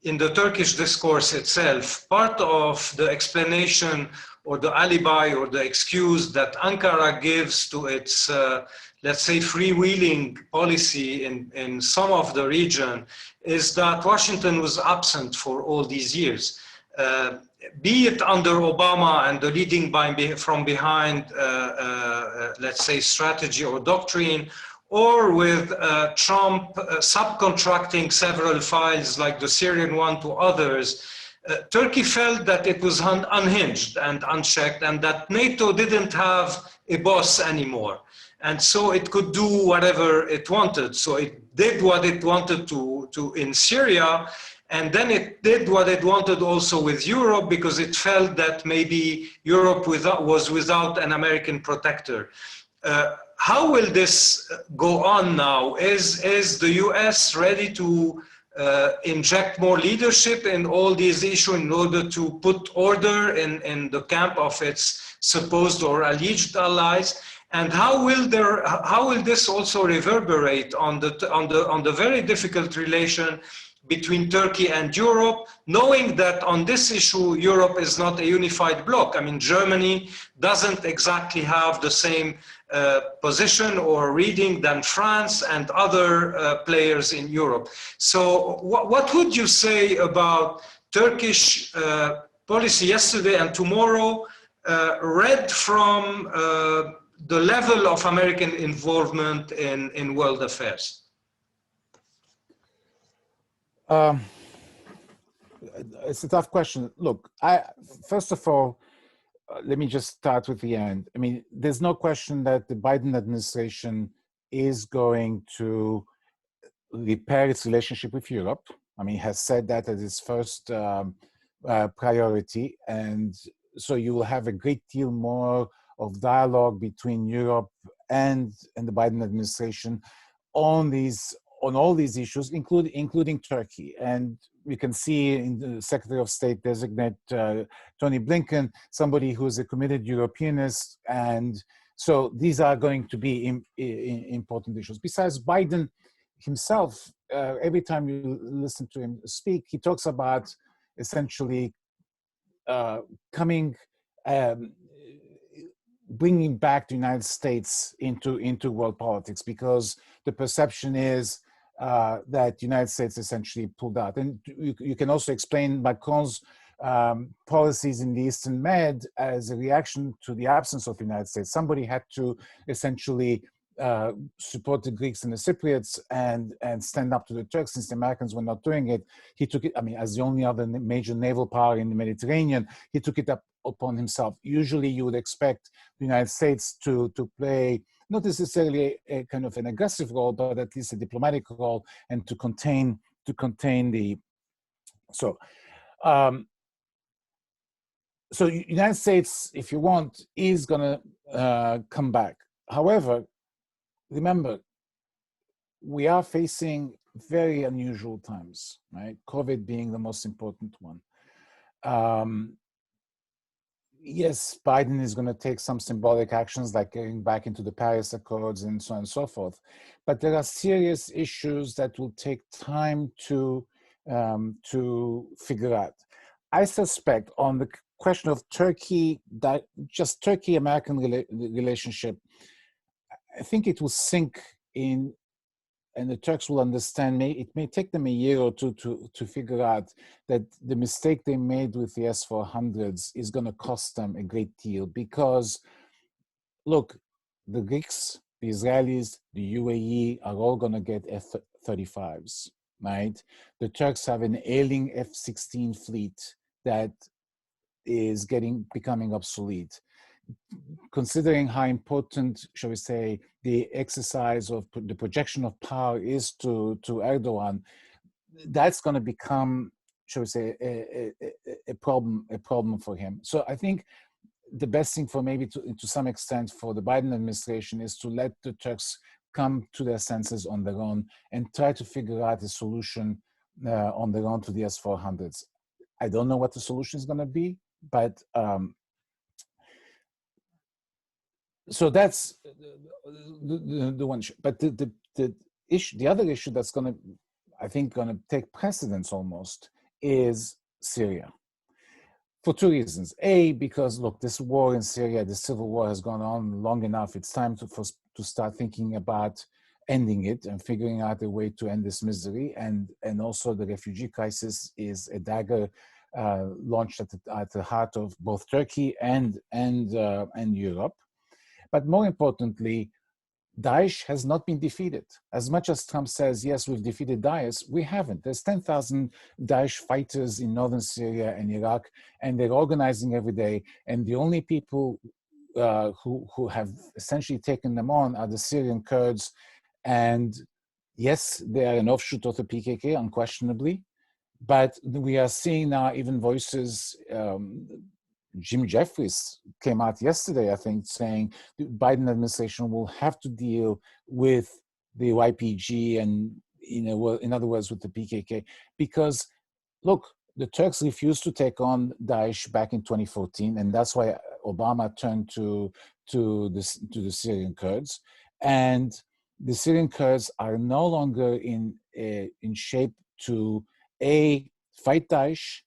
in the Turkish discourse itself. Part of the explanation or the alibi or the excuse that Ankara gives to its, let's say, freewheeling policy in some of the region is that Washington was absent for all these years. Be it under Obama and the leading from behind, let's say, strategy or doctrine, or with Trump subcontracting several files like the Syrian one to others, Turkey felt that it was unhinged and unchecked and that NATO didn't have a boss anymore. And so it could do whatever it wanted. So it did what it wanted to in Syria, and then it did what it wanted also with Europe because it felt that maybe Europe was without an American protector. How will this go on now? Is the US ready to inject more leadership in all these issues in order to put order in the camp of its supposed or alleged allies? And how will this also reverberate on the very difficult relation between Turkey and Europe, knowing that on this issue, Europe is not a unified bloc? I mean, Germany doesn't exactly have the same position or reading than France and other players in Europe. So what would you say about Turkish policy yesterday and tomorrow, read from the level of American involvement in world affairs? It's a tough question. Look, first of all, let me just start with the end. I mean, there's no question that the Biden administration is going to repair its relationship with Europe. I mean, has said that as its first priority. And so you will have a great deal more of dialogue between Europe and the Biden administration on all these issues, including Turkey. And we can see in the Secretary of State designate Tony Blinken, somebody who's a committed Europeanist. And so these are going to be important issues. Besides, Biden himself, every time you listen to him speak, he talks about essentially bringing back the United States into world politics, because the perception is that the United States essentially pulled out. And you can also explain Macron's policies in the Eastern Med as a reaction to the absence of the United States. Somebody had to essentially support the Greeks and the Cypriots and stand up to the Turks, since the Americans were not doing it. He took it, I mean, as the only other major naval power in the Mediterranean, he took it upon himself. Usually you would expect the United States to play not necessarily a kind of an aggressive role, but at least a diplomatic role, and to contain the, so United States, if you want, is gonna come back. However, remember, we are facing very unusual times, right? COVID being the most important one. Yes, Biden is going to take some symbolic actions like getting back into the Paris Accords and so on and so forth. But there are serious issues that will take time to figure out. I suspect on the question of Turkey, that just Turkey-American relationship, I think it will sink in, and the Turks will understand. It may take them a year or two to figure out that the mistake they made with the S-400s is going to cost them a great deal. Because, look, the Greeks, the Israelis, the UAE are all going to get F-35s, right? The Turks have an ailing F-16 fleet that is becoming obsolete. Considering how important, shall we say, the exercise of the projection of power is to Erdogan, that's going to become, shall we say, a problem for him. So I think the best thing for maybe to some extent for the Biden administration is to let the Turks come to their senses on their own and try to figure out a solution on their own to the S-400s. I don't know what the solution is going to be, but so that's the one issue. But the issue, the other issue that's going to, I think, going to take precedence almost is Syria. For two reasons. A, because look, this war in Syria, the civil war has gone on long enough. It's time to start thinking about ending it and figuring out a way to end this misery. And also the refugee crisis is a dagger launched at the heart of both Turkey and Europe. But more importantly, Daesh has not been defeated. As much as Trump says, yes, we've defeated Daesh, we haven't. There's 10,000 Daesh fighters in northern Syria and Iraq, and they're organizing every day. And the only people who have essentially taken them on are the Syrian Kurds. And yes, they are an offshoot of the PKK, unquestionably. But we are seeing now even voices, Jim Jeffries came out yesterday, I think, saying the Biden administration will have to deal with the YPG and, in other words, with the PKK, because, look, the Turks refused to take on Daesh back in 2014, and that's why Obama turned to the Syrian Kurds, and the Syrian Kurds are no longer in shape to fight Daesh,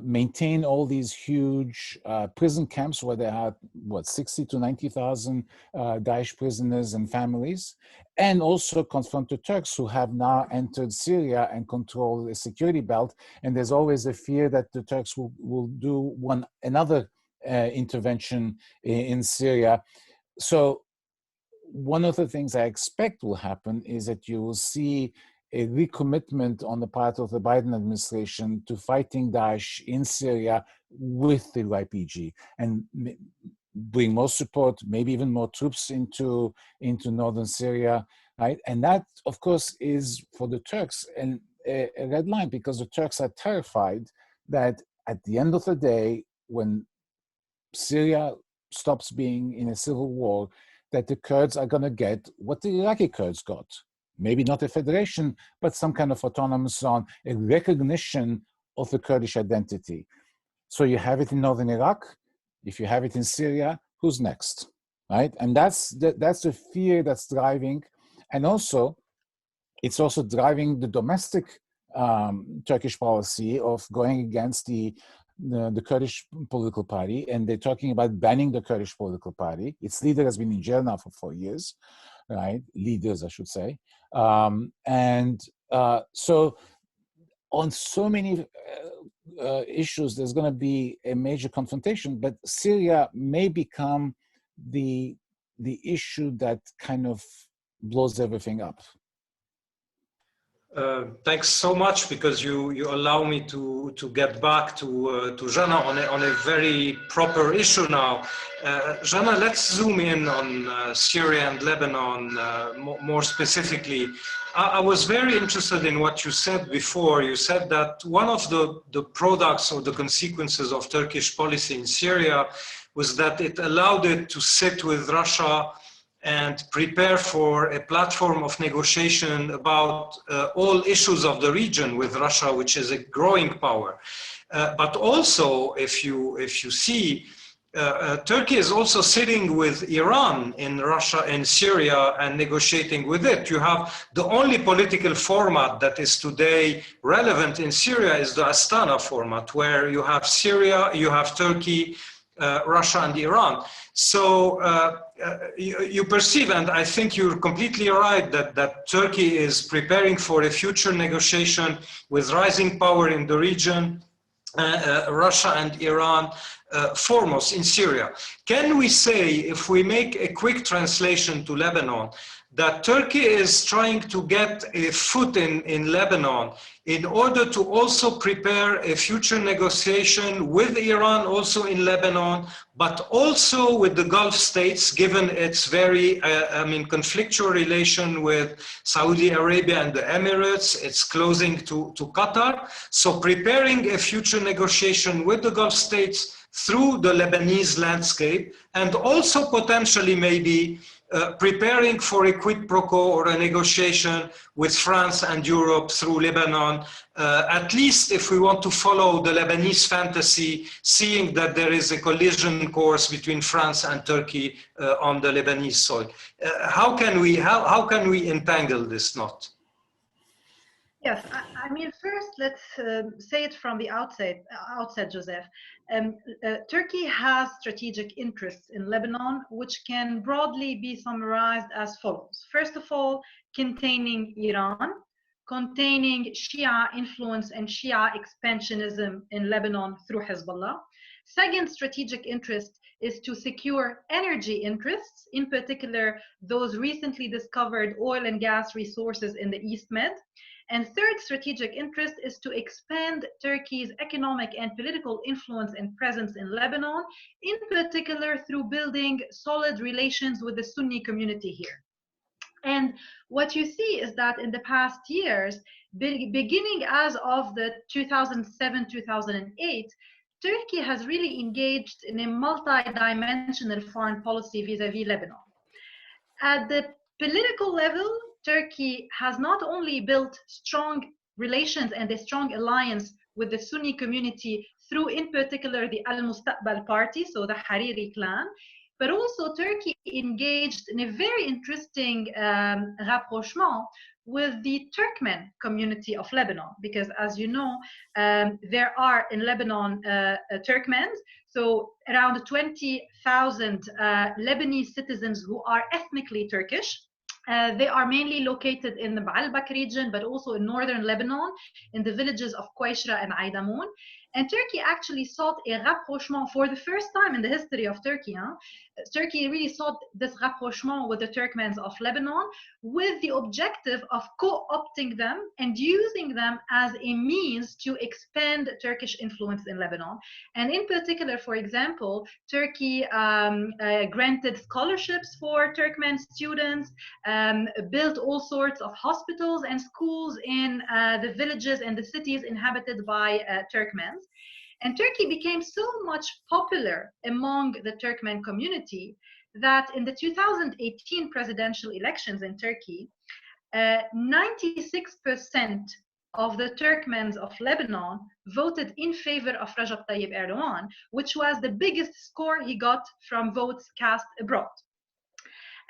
maintain all these huge prison camps where they had 60 to 90,000 Daesh prisoners and families, and also confront the Turks who have now entered Syria and control the security belt. And there's always a fear that the Turks will do another intervention in Syria. So one of the things I expect will happen is that you will see a recommitment on the part of the Biden administration to fighting Daesh in Syria with the YPG, and bring more support, maybe even more troops into northern Syria, right? And that, of course, is for the Turks a red line, because the Turks are terrified that at the end of the day, when Syria stops being in a civil war, that the Kurds are going to get what the Iraqi Kurds got. Maybe not a federation, but some kind of autonomous zone, a recognition of the Kurdish identity. So you have it in northern Iraq. If you have it in Syria, who's next, right? And that's the fear that's driving. And also, it's also driving the domestic Turkish policy of going against the Kurdish political party, and they're talking about banning the Kurdish political party. Its leader has been in jail now for 4 years, right? Leaders, I should say. So on so many issues, there's going to be a major confrontation, but Syria may become the issue that kind of blows everything up. Thanks so much, because you allow me to get back to Jana on a very proper issue now. Jana, let's zoom in on Syria and Lebanon more specifically. I was very interested in what you said before. You said that one of the products or the consequences of Turkish policy in Syria was that it allowed it to sit with Russia and prepare for a platform of negotiation about all issues of the region with Russia, which is a growing power. But also, if you see, Turkey is also sitting with Iran in Russia and Syria and negotiating with it. You have the only political format that is today relevant in Syria is the Astana format, where you have Syria, you have Turkey, Russia and Iran. So you perceive, and I think you're completely right, that Turkey is preparing for a future negotiation with rising power in the region, Russia and Iran foremost in Syria. Can we say, if we make a quick translation to Lebanon, that Turkey is trying to get a foot in Lebanon in order to also prepare a future negotiation with Iran also in Lebanon, but also with the Gulf states, given its very, conflictual relation with Saudi Arabia and the Emirates, it's closing to Qatar. So preparing a future negotiation with the Gulf states through the Lebanese landscape, and also potentially maybe preparing for a quid pro quo or a negotiation with France and Europe through Lebanon, at least if we want to follow the Lebanese fantasy, seeing that there is a collision course between France and Turkey on the Lebanese soil. How can we entangle this knot? Yes, I mean, first let's say it from the outset, Joseph. Turkey has strategic interests in Lebanon, which can broadly be summarized as follows. First of all, containing Iran, containing Shia influence and Shia expansionism in Lebanon through Hezbollah. Second strategic interest is to secure energy interests, in particular those recently discovered oil and gas resources in the East Med. And third strategic interest is to expand Turkey's economic and political influence and presence in Lebanon, in particular through building solid relations with the Sunni community here. And what you see is that in the past years, beginning as of the 2007-2008, Turkey has really engaged in a multi-dimensional foreign policy vis-à-vis Lebanon. At the political level, Turkey has not only built strong relations and a strong alliance with the Sunni community through, in particular, the Al-Mustaqbal party, so the Hariri clan, but also Turkey engaged in a very interesting rapprochement with the Turkmen community of Lebanon, because as you know, there are in Lebanon Turkmens, so around 20,000 Lebanese citizens who are ethnically Turkish. They are mainly located in the Baalbek region, but also in northern Lebanon, in the villages of Qwaishra and Aidamoun. And Turkey actually sought a rapprochement for the first time in the history of Turkey. Turkey really sought this rapprochement with the Turkmens of Lebanon with the objective of co-opting them and using them as a means to expand Turkish influence in Lebanon. And in particular, for example, Turkey granted scholarships for Turkmen students, built all sorts of hospitals and schools in the villages and the cities inhabited by Turkmens. And Turkey became so much popular among the Turkmen community that in the 2018 presidential elections in Turkey, 96% of the Turkmens of Lebanon voted in favor of Recep Tayyip Erdogan, which was the biggest score he got from votes cast abroad.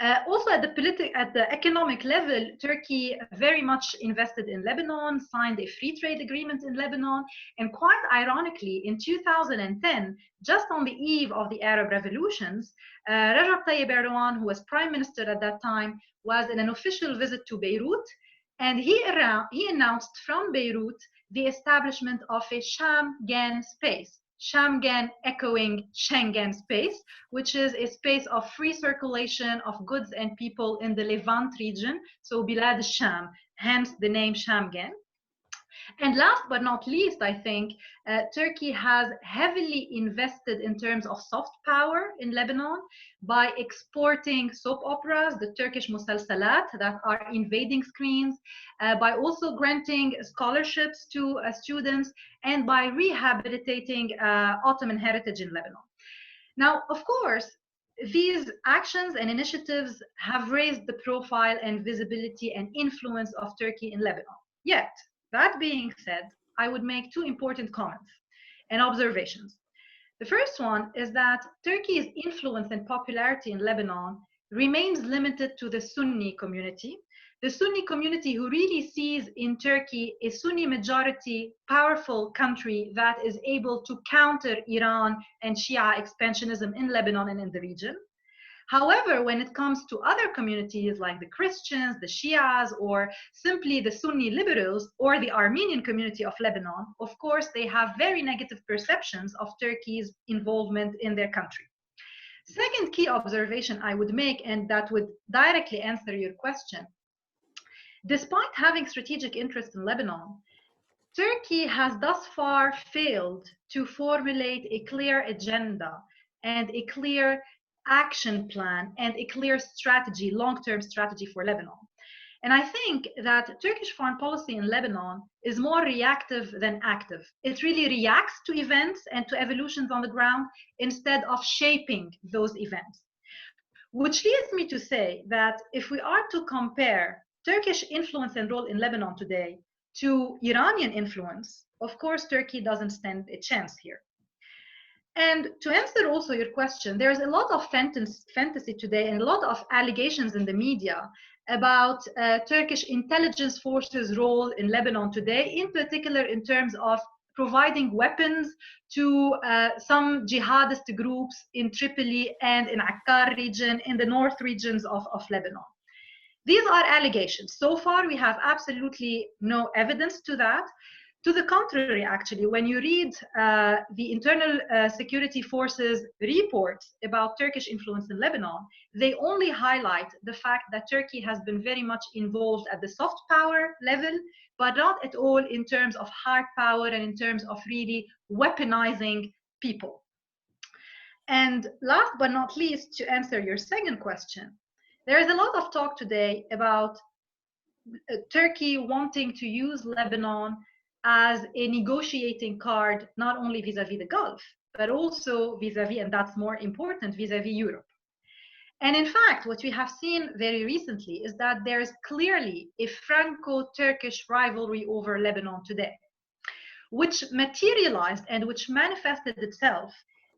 Also at the economic level, Turkey very much invested in Lebanon, signed a free trade agreement in Lebanon, and quite ironically, in 2010, just on the eve of the Arab revolutions, Recep Tayyip Erdogan, who was prime minister at that time, was in an official visit to Beirut, and he announced from Beirut the establishment of a Schengen space. Schengen echoing Schengen space, which is a space of free circulation of goods and people in the Levant region, so Bilad al-Sham, hence the name Schengen. And last but not least, I think Turkey has heavily invested in terms of soft power in Lebanon by exporting soap operas, the Turkish musalsalat that are invading screens, by also granting scholarships to students, and by rehabilitating Ottoman heritage in Lebanon. Now, of course, these actions and initiatives have raised the profile and visibility and influence of Turkey in Lebanon. Yet, that being said, I would make two important comments and observations. The first one is that Turkey's influence and popularity in Lebanon remains limited to the Sunni community. The Sunni community who really sees in Turkey a Sunni majority powerful country that is able to counter Iran and Shia expansionism in Lebanon and in the region. However, when it comes to other communities like the Christians, the Shias, or simply the Sunni liberals, or the Armenian community of Lebanon, of course, they have very negative perceptions of Turkey's involvement in their country. Second key observation I would make, and that would directly answer your question, despite having strategic interest in Lebanon, Turkey has thus far failed to formulate a clear agenda and a clear action plan and a clear strategy, long-term strategy for Lebanon. And I think that Turkish foreign policy in Lebanon is more reactive than active. It really reacts to events and to evolutions on the ground instead of shaping those events. Which leads me to say that if we are to compare Turkish influence and role in Lebanon today to Iranian influence, of course, Turkey doesn't stand a chance here. And to answer also your question, there's a lot of fantasy today and a lot of allegations in the media about Turkish intelligence forces' role in Lebanon today, in particular in terms of providing weapons to some jihadist groups in Tripoli and in Akkar region, in the north regions of Lebanon. These are allegations. So far, we have absolutely no evidence to that. To the contrary, actually, when you read the internal security forces reports about Turkish influence in Lebanon, they only highlight the fact that Turkey has been very much involved at the soft power level, but not at all in terms of hard power and in terms of really weaponizing people. And last but not least, to answer your second question, there is a lot of talk today about Turkey wanting to use Lebanon as a negotiating card, not only vis-a-vis the Gulf, but also vis-a-vis, and that's more important, vis-a-vis Europe. And in fact, what we have seen very recently is that there's clearly a Franco-Turkish rivalry over Lebanon today, which materialized and which manifested itself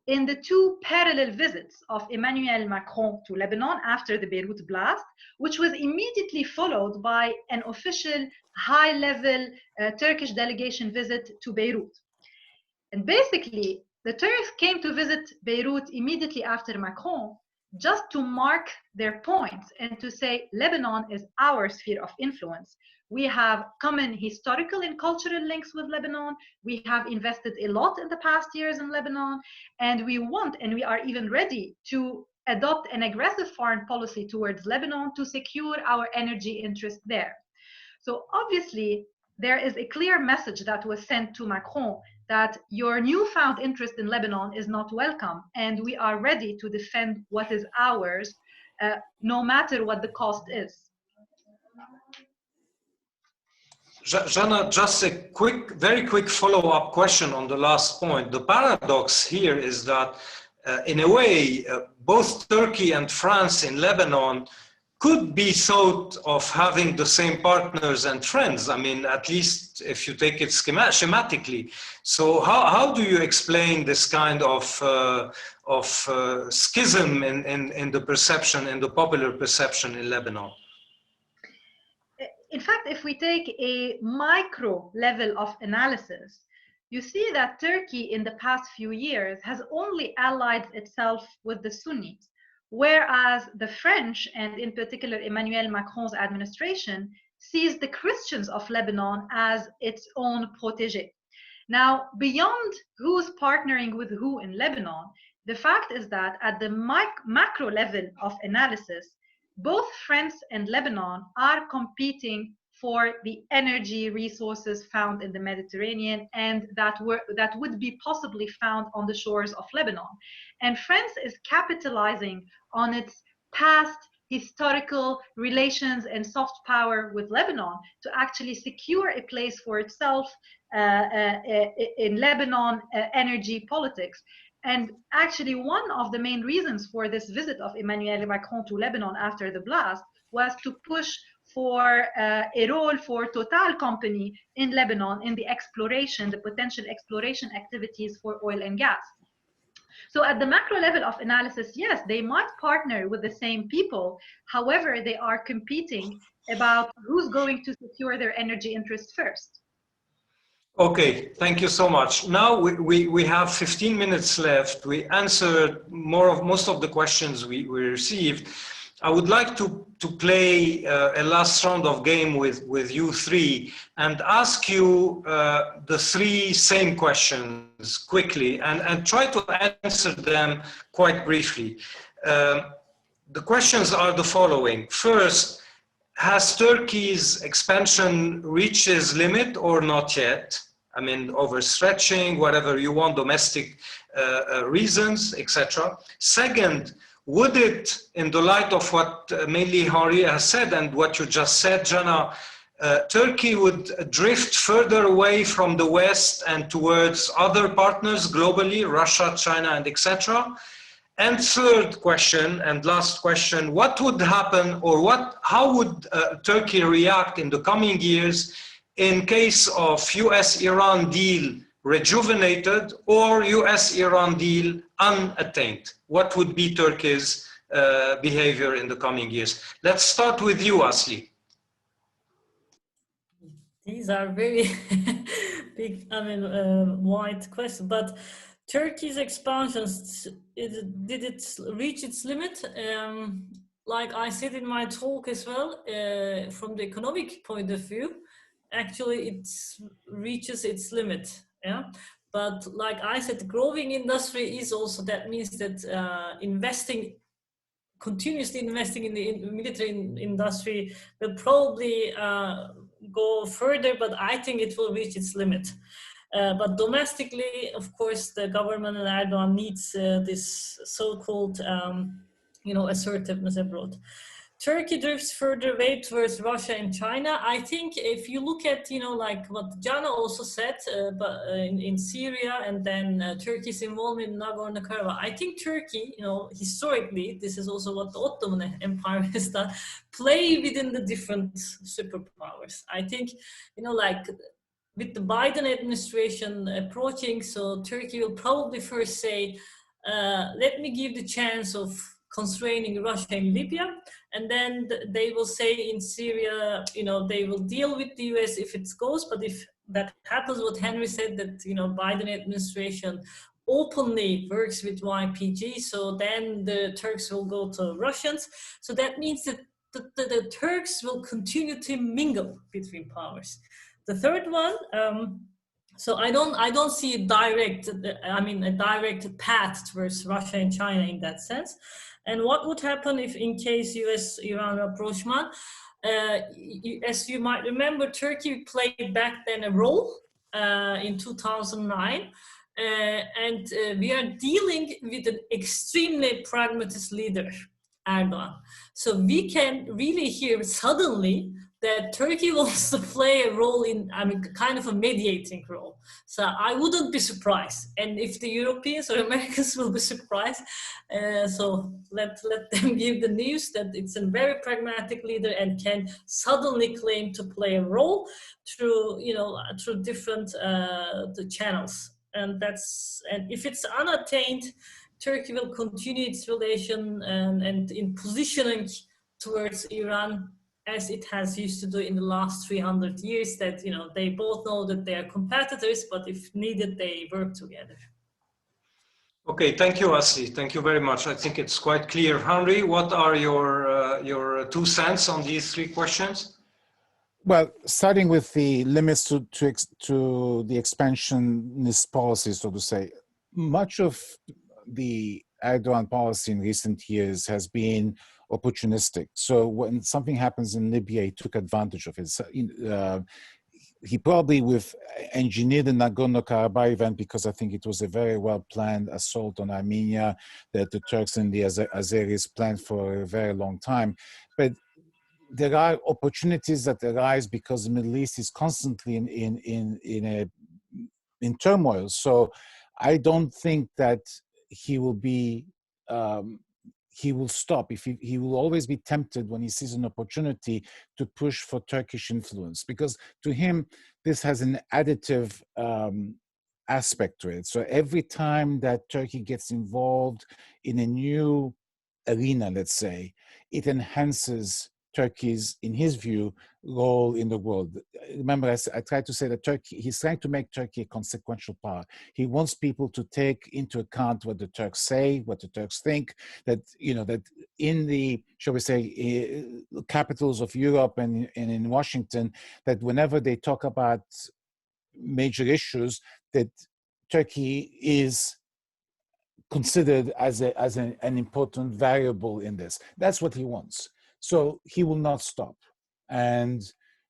in the two parallel visits of Emmanuel Macron to Lebanon after the Beirut blast, which was immediately followed by an official high-level Turkish delegation visit to Beirut. And basically, the Turks came to visit Beirut immediately after Macron just to mark their points and to say Lebanon is our sphere of influence. We have common historical and cultural links with Lebanon. We have invested a lot in the past years in Lebanon, and we want, and we are even ready to adopt an aggressive foreign policy towards Lebanon to secure our energy interest there. So obviously, there is a clear message that was sent to Macron that your newfound interest in Lebanon is not welcome, and we are ready to defend what is ours, no matter what the cost is. Jana, just a very quick follow-up question on the last point. The paradox here is that, in a way, both Turkey and France in Lebanon could be thought of having the same partners and friends. I mean, at least if you take it schematically. So how do you explain this kind of schism in the perception, in the popular perception in Lebanon? In fact, if we take a micro level of analysis, you see that Turkey in the past few years has only allied itself with the Sunnis, whereas the French, and in particular Emmanuel Macron's administration, sees the Christians of Lebanon as its own protégé. Now, beyond who's partnering with who in Lebanon, the fact is that at the macro level of analysis, both France and Lebanon are competing for the energy resources found in the Mediterranean and that would be possibly found on the shores of Lebanon. And France is capitalizing on its past historical relations and soft power with Lebanon to actually secure a place for itself in Lebanon energy politics. And actually, one of the main reasons for this visit of Emmanuel Macron to Lebanon after the blast was to push for a role for Total company in Lebanon in the exploration, the potential exploration activities for oil and gas. So at the macro level of analysis, yes, they might partner with the same people. However, they are competing about who's going to secure their energy interests first. Okay, thank you so much. Now we have 15 minutes left. We answered most of the questions we received. I would like to play a last round of game with you three and ask you the three same questions quickly and try to answer them quite briefly. The questions are the following. First, has Turkey's expansion reached its limit or not yet? I mean, overstretching, whatever you want, domestic reasons, etc. Second, would it, in the light of what mainly Henri has said and what you just said, Jana, Turkey would drift further away from the West and towards other partners globally, Russia, China, and etc.? And third question and last question, what would happen or how would Turkey react in the coming years in case of US-Iran deal rejuvenated or US-Iran deal unattained? What would be Turkey's behavior in the coming years? Let's start with you, Asli. These are very big, wide questions, but Turkey's expansions, did it reach its limit? Like I said in my talk as well, from the economic point of view, actually it reaches its limit. Yeah, but like I said, growing industry is also, that means that continuously investing in the military industry will probably go further, but I think it will reach its limit. But domestically, of course, the government and Erdogan needs this so-called, assertiveness abroad. Turkey drifts further away towards Russia and China. I think if you look at, like what Jana also said, in Syria and then Turkey's involvement in Nagorno-Karabakh, I think Turkey, historically, this is also what the Ottoman Empire has done, play within the different superpowers. I think, with the Biden administration approaching, so Turkey will probably first say, let me give the chance of constraining Russia and Libya, and then they will say in Syria, they will deal with the US if it goes, but if that happens, what Henry said, that, Biden administration openly works with YPG, so then the Turks will go to Russians. So that means that the Turks will continue to mingle between powers. The third one, so I don't see a direct path towards Russia and China in that sense. And what would happen if, in case US-Iran rapprochement, as you might remember, Turkey played back then a role in 2009, and we are dealing with an extremely pragmatist leader, Erdogan. So we can really hear suddenly that Turkey wants to play a role in, I mean, kind of a mediating role. So I wouldn't be surprised. And if the Europeans or Americans will be surprised, so let them give the news that it's a very pragmatic leader and can suddenly claim to play a role through, you know, through different the channels. And if it's unattained, Turkey will continue its relation and in positioning towards Iran as it has used to do in the last 300 years, that, you know, they both know that they are competitors, but if needed, they work together. Okay, thank you, Asi. Thank you very much. I think it's quite clear. Henry, what are your 2 cents on these 3 questions? Well, starting with the limits to the expansionist policy, so to say, much of the Erdogan policy in recent years has been opportunistic. So when something happens in Libya, he took advantage of it. He probably engineered the Nagorno-Karabakh event because I think it was a very well-planned assault on Armenia that the Turks and the Azeris planned for a very long time. But there are opportunities that arise because the Middle East is constantly in turmoil. So I don't think that he will be he will stop. If he will always be tempted when he sees an opportunity to push for Turkish influence, because to him this has an additive aspect to it. So every time that Turkey gets involved in a new arena, let's say, it enhances Turkey's, in his view, role in the world. Remember, I tried to say that he's trying to make Turkey a consequential power. He wants people to take into account what the Turks say, what the Turks think, that, you know, that in the, shall we say, capitals of Europe and in Washington, that whenever they talk about major issues, that Turkey is considered as an important variable in this. That's what he wants. So he will not stop. And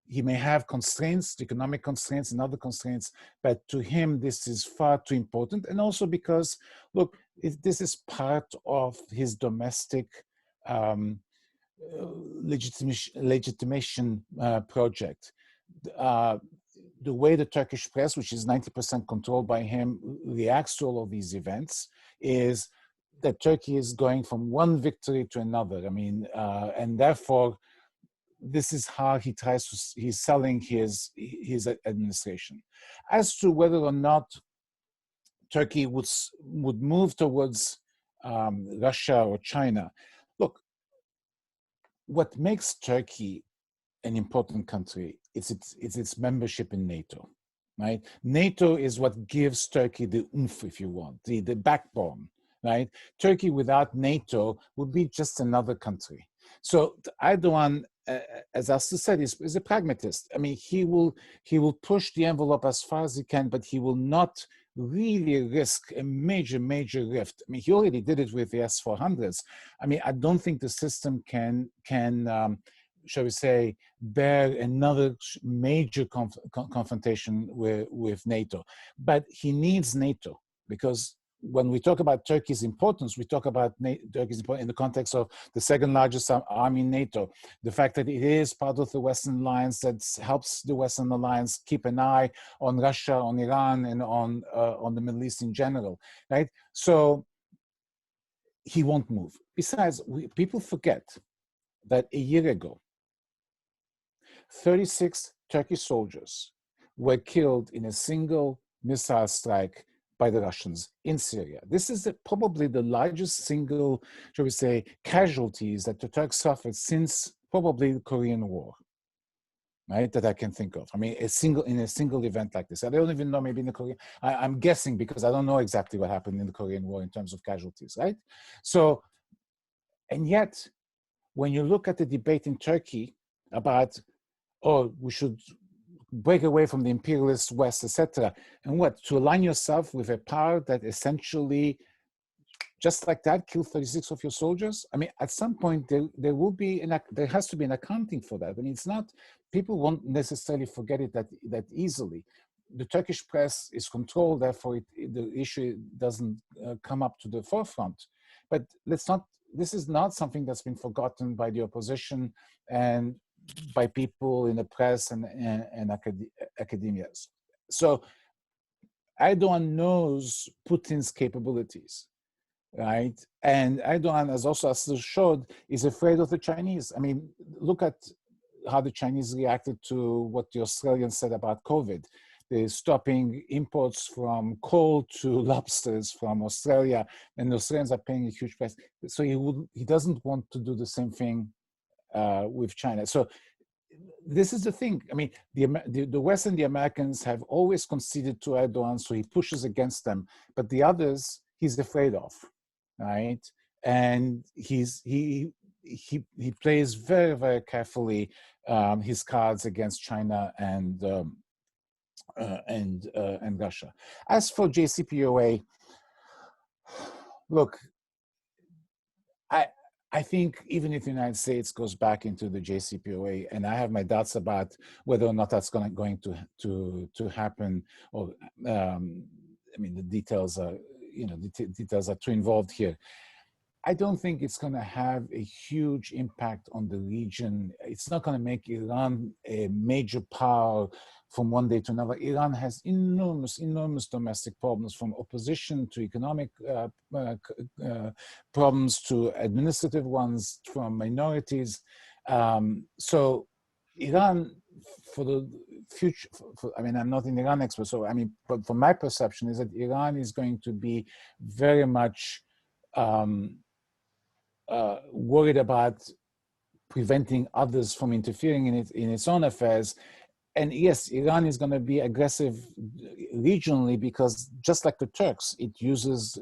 he may have constraints, economic constraints and other constraints, but to him, this is far too important. And also because, look, this is part of his domestic legitimation project. The way the Turkish press, which is 90% controlled by him, reacts to all of these events is that Turkey is going from one victory to another. I mean, and therefore, this is how he tries to, he's selling his administration. As to whether or not Turkey would move towards Russia or China, look, what makes Turkey an important country is its membership in NATO, right? NATO is what gives Turkey the oomph, if you want, the backbone, right? Turkey without NATO would be just another country. So Erdogan, as Aslı said, is a pragmatist. I mean, he will push the envelope as far as he can, but he will not really risk a major rift. I mean, he already did it with the S-400s. I mean, I don't think the system can shall we say, bear another major confrontation with NATO. But he needs NATO, because when we talk about Turkey's importance, we talk about Turkey's importance in the context of the second largest army in NATO, the fact that it is part of the Western alliance that helps the Western alliance keep an eye on Russia, on Iran, and on the Middle East in general, right? So he won't move. Besides, people forget that a year ago, 36 Turkish soldiers were killed in a single missile strike by the Russians in Syria. This is probably the largest single, shall we say, casualties that the Turks suffered since probably the Korean War, right, that I can think of. I mean, in a single event like this. I don't even know, maybe in the Korean, I'm guessing because I don't know exactly what happened in the Korean War in terms of casualties, right? So, and yet, when you look at the debate in Turkey about, oh, we should break away from the imperialist West, etc. And what? To align yourself with a power that essentially, just like that, killed 36 of your soldiers? I mean, at some point, there will be, there has to be an accounting for that. I mean, it's not, people won't necessarily forget it that easily. The Turkish press is controlled, therefore the issue doesn't come up to the forefront. But let's not, this is not something that's been forgotten by the opposition, and by people in the press and academia. So Erdogan knows Putin's capabilities, right? And Erdogan, as also as showed, is afraid of the Chinese. I mean, look at how the Chinese reacted to what the Australians said about COVID. They're stopping imports from coal to lobsters from Australia, and the Australians are paying a huge price. So he doesn't want to do the same thing with China. So this is the thing. I mean, the West and the Americans have always conceded to Erdogan, so he pushes against them. But the others, he's afraid of, right? And he plays very, very carefully his cards against China and Russia. As for JCPOA, look, I think even if the United States goes back into the JCPOA, and I have my doubts about whether or not that's going to happen, or I mean the details are details are too involved here. I don't think it's going to have a huge impact on the region. It's not going to make Iran a major power from one day to another. Iran has enormous domestic problems, from opposition to economic problems to administrative ones from minorities. So Iran, for the future, I mean, I'm not an Iran expert, so I mean, but from my perception is that Iran is going to be very much worried about preventing others from interfering in its own affairs. And yes, Iran is going to be aggressive regionally because, just like the Turks, it uses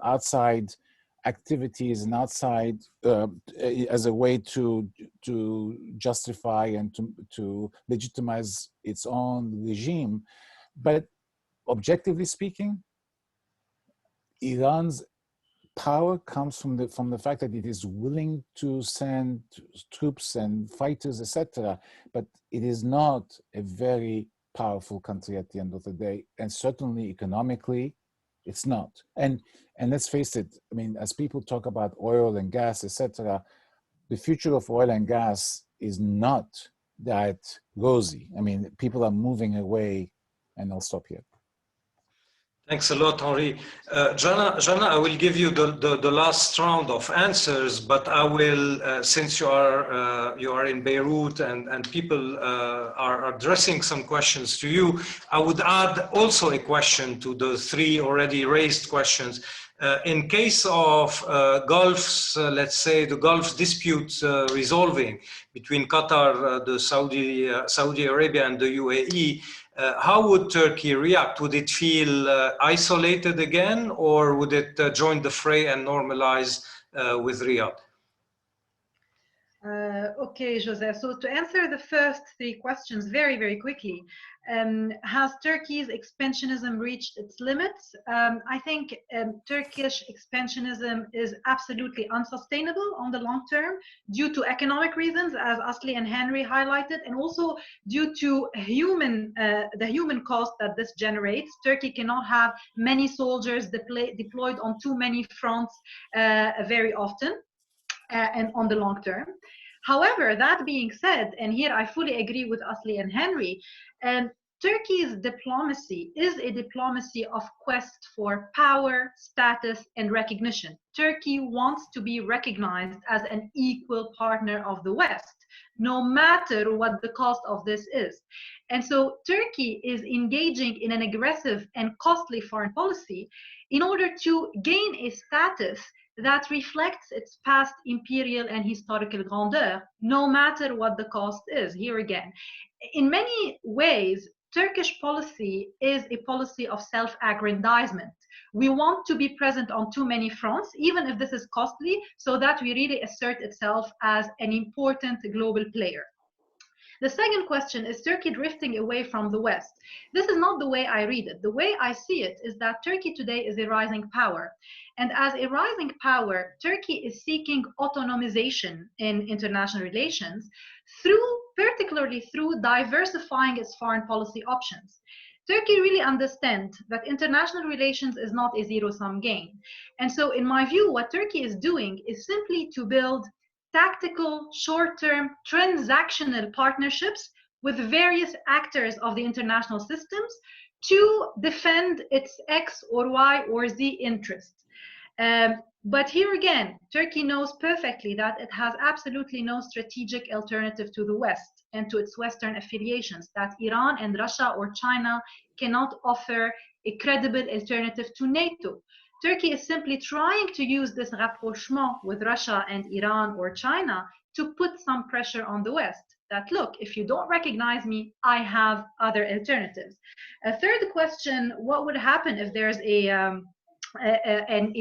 outside activities and outside as a way to justify and to legitimize its own regime. But objectively speaking, Iran's power comes from the fact that it is willing to send troops and fighters, etc. But it is not a very powerful country at the end of the day, and certainly economically, it's not. And let's face it. I mean, as people talk about oil and gas, etc., the future of oil and gas is not that rosy. I mean, people are moving away, and I'll stop here. Thanks a lot, Henri. Jana, I will give you the last round of answers, but I will, since you are in Beirut and people are addressing some questions to you, I would add also a question to the three already raised questions. In case of Gulf's, let's say the Gulf dispute resolving between Qatar, the Saudi Arabia and the UAE, how would Turkey react? Would it feel isolated again, or would it join the fray and normalize with Riyadh? Okay, Joseph. So to answer the first three questions very, very quickly, has Turkey's expansionism reached its limits? I think Turkish expansionism is absolutely unsustainable on the long term due to economic reasons, as Asli and Henry highlighted, and also due to the human cost that this generates. Turkey cannot have many soldiers deployed on too many fronts very often. And on the long term. However, that being said, and here I fully agree with Asli and Henry, Turkey's diplomacy is a diplomacy of quest for power, status, and recognition. Turkey wants to be recognized as an equal partner of the West, no matter what the cost of this is. And so Turkey is engaging in an aggressive and costly foreign policy in order to gain a status that reflects its past imperial and historical grandeur, no matter what the cost is. Here again, in many ways, Turkish policy is a policy of self-aggrandizement. We want to be present on too many fronts, even if this is costly, so that we really assert itself as an important global player. The second question, is Turkey drifting away from the West? This is not the way I read it. The way I see it is that Turkey today is a rising power. And as a rising power, Turkey is seeking autonomization in international relations particularly through diversifying its foreign policy options. Turkey really understands that international relations is not a zero-sum game. And so in my view, what Turkey is doing is simply to build tactical, short-term, transactional partnerships with various actors of the international systems to defend its X or Y or Z interests. But here again, Turkey knows perfectly that it has absolutely no strategic alternative to the West and to its Western affiliations, that Iran and Russia or China cannot offer a credible alternative to NATO. Turkey is simply trying to use this rapprochement with Russia and Iran or China to put some pressure on the West. That, look, if you don't recognize me, I have other alternatives. A third question, what would happen if there's a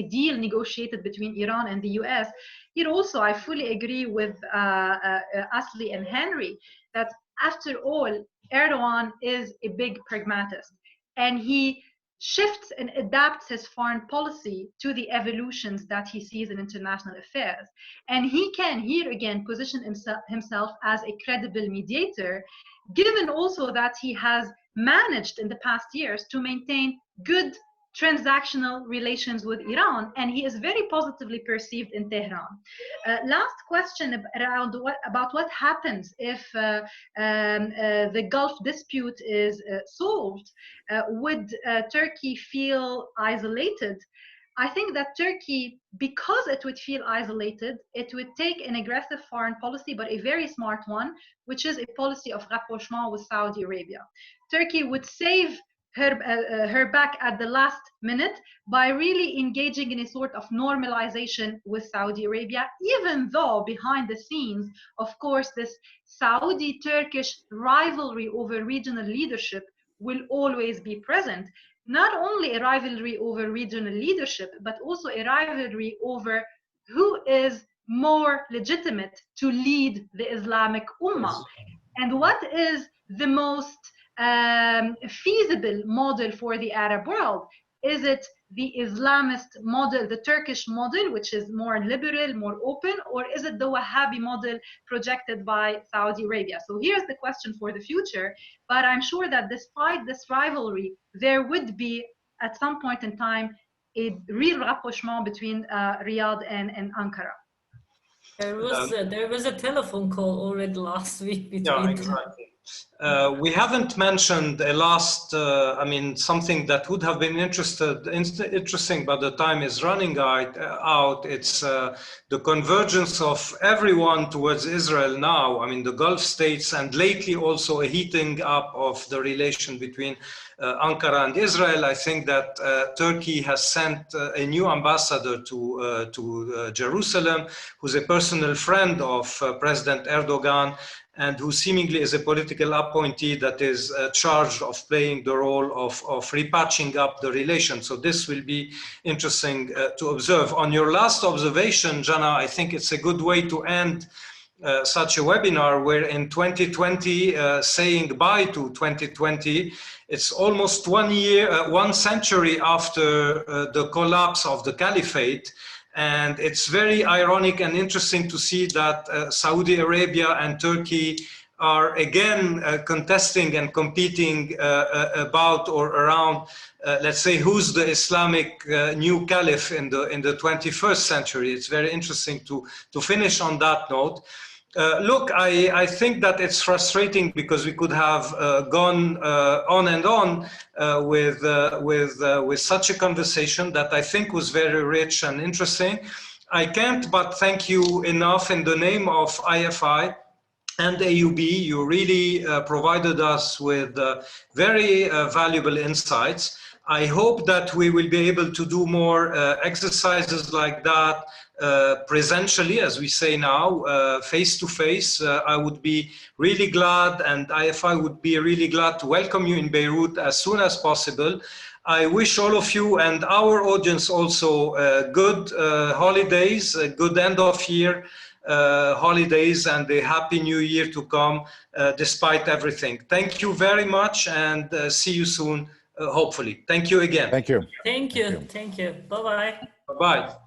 deal negotiated between Iran and the US? Here also, I fully agree with Asli and Henry that after all, Erdogan is a big pragmatist, and he shifts and adapts his foreign policy to the evolutions that he sees in international affairs. And he can, here again, position himself as a credible mediator, given also that he has managed in the past years to maintain good transactional relations with Iran, and he is very positively perceived in Tehran. Last question around about what happens if the Gulf dispute is solved. Would Turkey feel isolated? I think that Turkey, because it would feel isolated, it would take an aggressive foreign policy, but a very smart one, which is a policy of rapprochement with Saudi Arabia. Turkey would save her back at the last minute by really engaging in a sort of normalization with Saudi Arabia, even though behind the scenes, of course, this Saudi-Turkish rivalry over regional leadership will always be present. Not only a rivalry over regional leadership, but also a rivalry over who is more legitimate to lead the Islamic Ummah. And what is the most feasible model for the Arab world? Is it the Islamist model, the Turkish model, which is more liberal, more open, or is it the Wahhabi model projected by Saudi Arabia? So here's the question for the future, but I'm sure that despite this rivalry, there would be, at some point in time, a real rapprochement between Riyadh and Ankara. There was a telephone call already last week between. Yeah, exactly. We haven't mentioned a last, something that would have been interesting, but the time is running out. It's the convergence of everyone towards Israel now. I mean, the Gulf states, and lately also a heating up of the relation between Ankara and Israel. I think that Turkey has sent a new ambassador to Jerusalem, who's a personal friend of President Erdogan, and who seemingly is a political appointee that is charged of playing the role of repatching up the relation. So this will be interesting to observe. On your last observation, Jana, I think it's a good way to end such a webinar, where in 2020, saying bye to 2020, it's almost 1 century after the collapse of the caliphate. And it's very ironic and interesting to see that Saudi Arabia and Turkey are again contesting and competing about or around, let's say, who's the Islamic new caliph in the 21st century. It's very interesting to finish on that note. Look, I think that it's frustrating because we could have gone on and on with such a conversation that I think was very rich and interesting. I can't but thank you enough in the name of IFI and AUB. You really provided us with very valuable insights. I hope that we will be able to do more exercises like that presentially, as we say now, face to face. I would be really glad, and IFI would be really glad to welcome you in Beirut as soon as possible. I wish all of you and our audience also good holidays, a good end of year holidays, and a happy new year to come despite everything. Thank you very much, and see you soon. Hopefully. Thank you again. Thank you. Thank you. Thank you. Bye-bye. Bye-bye.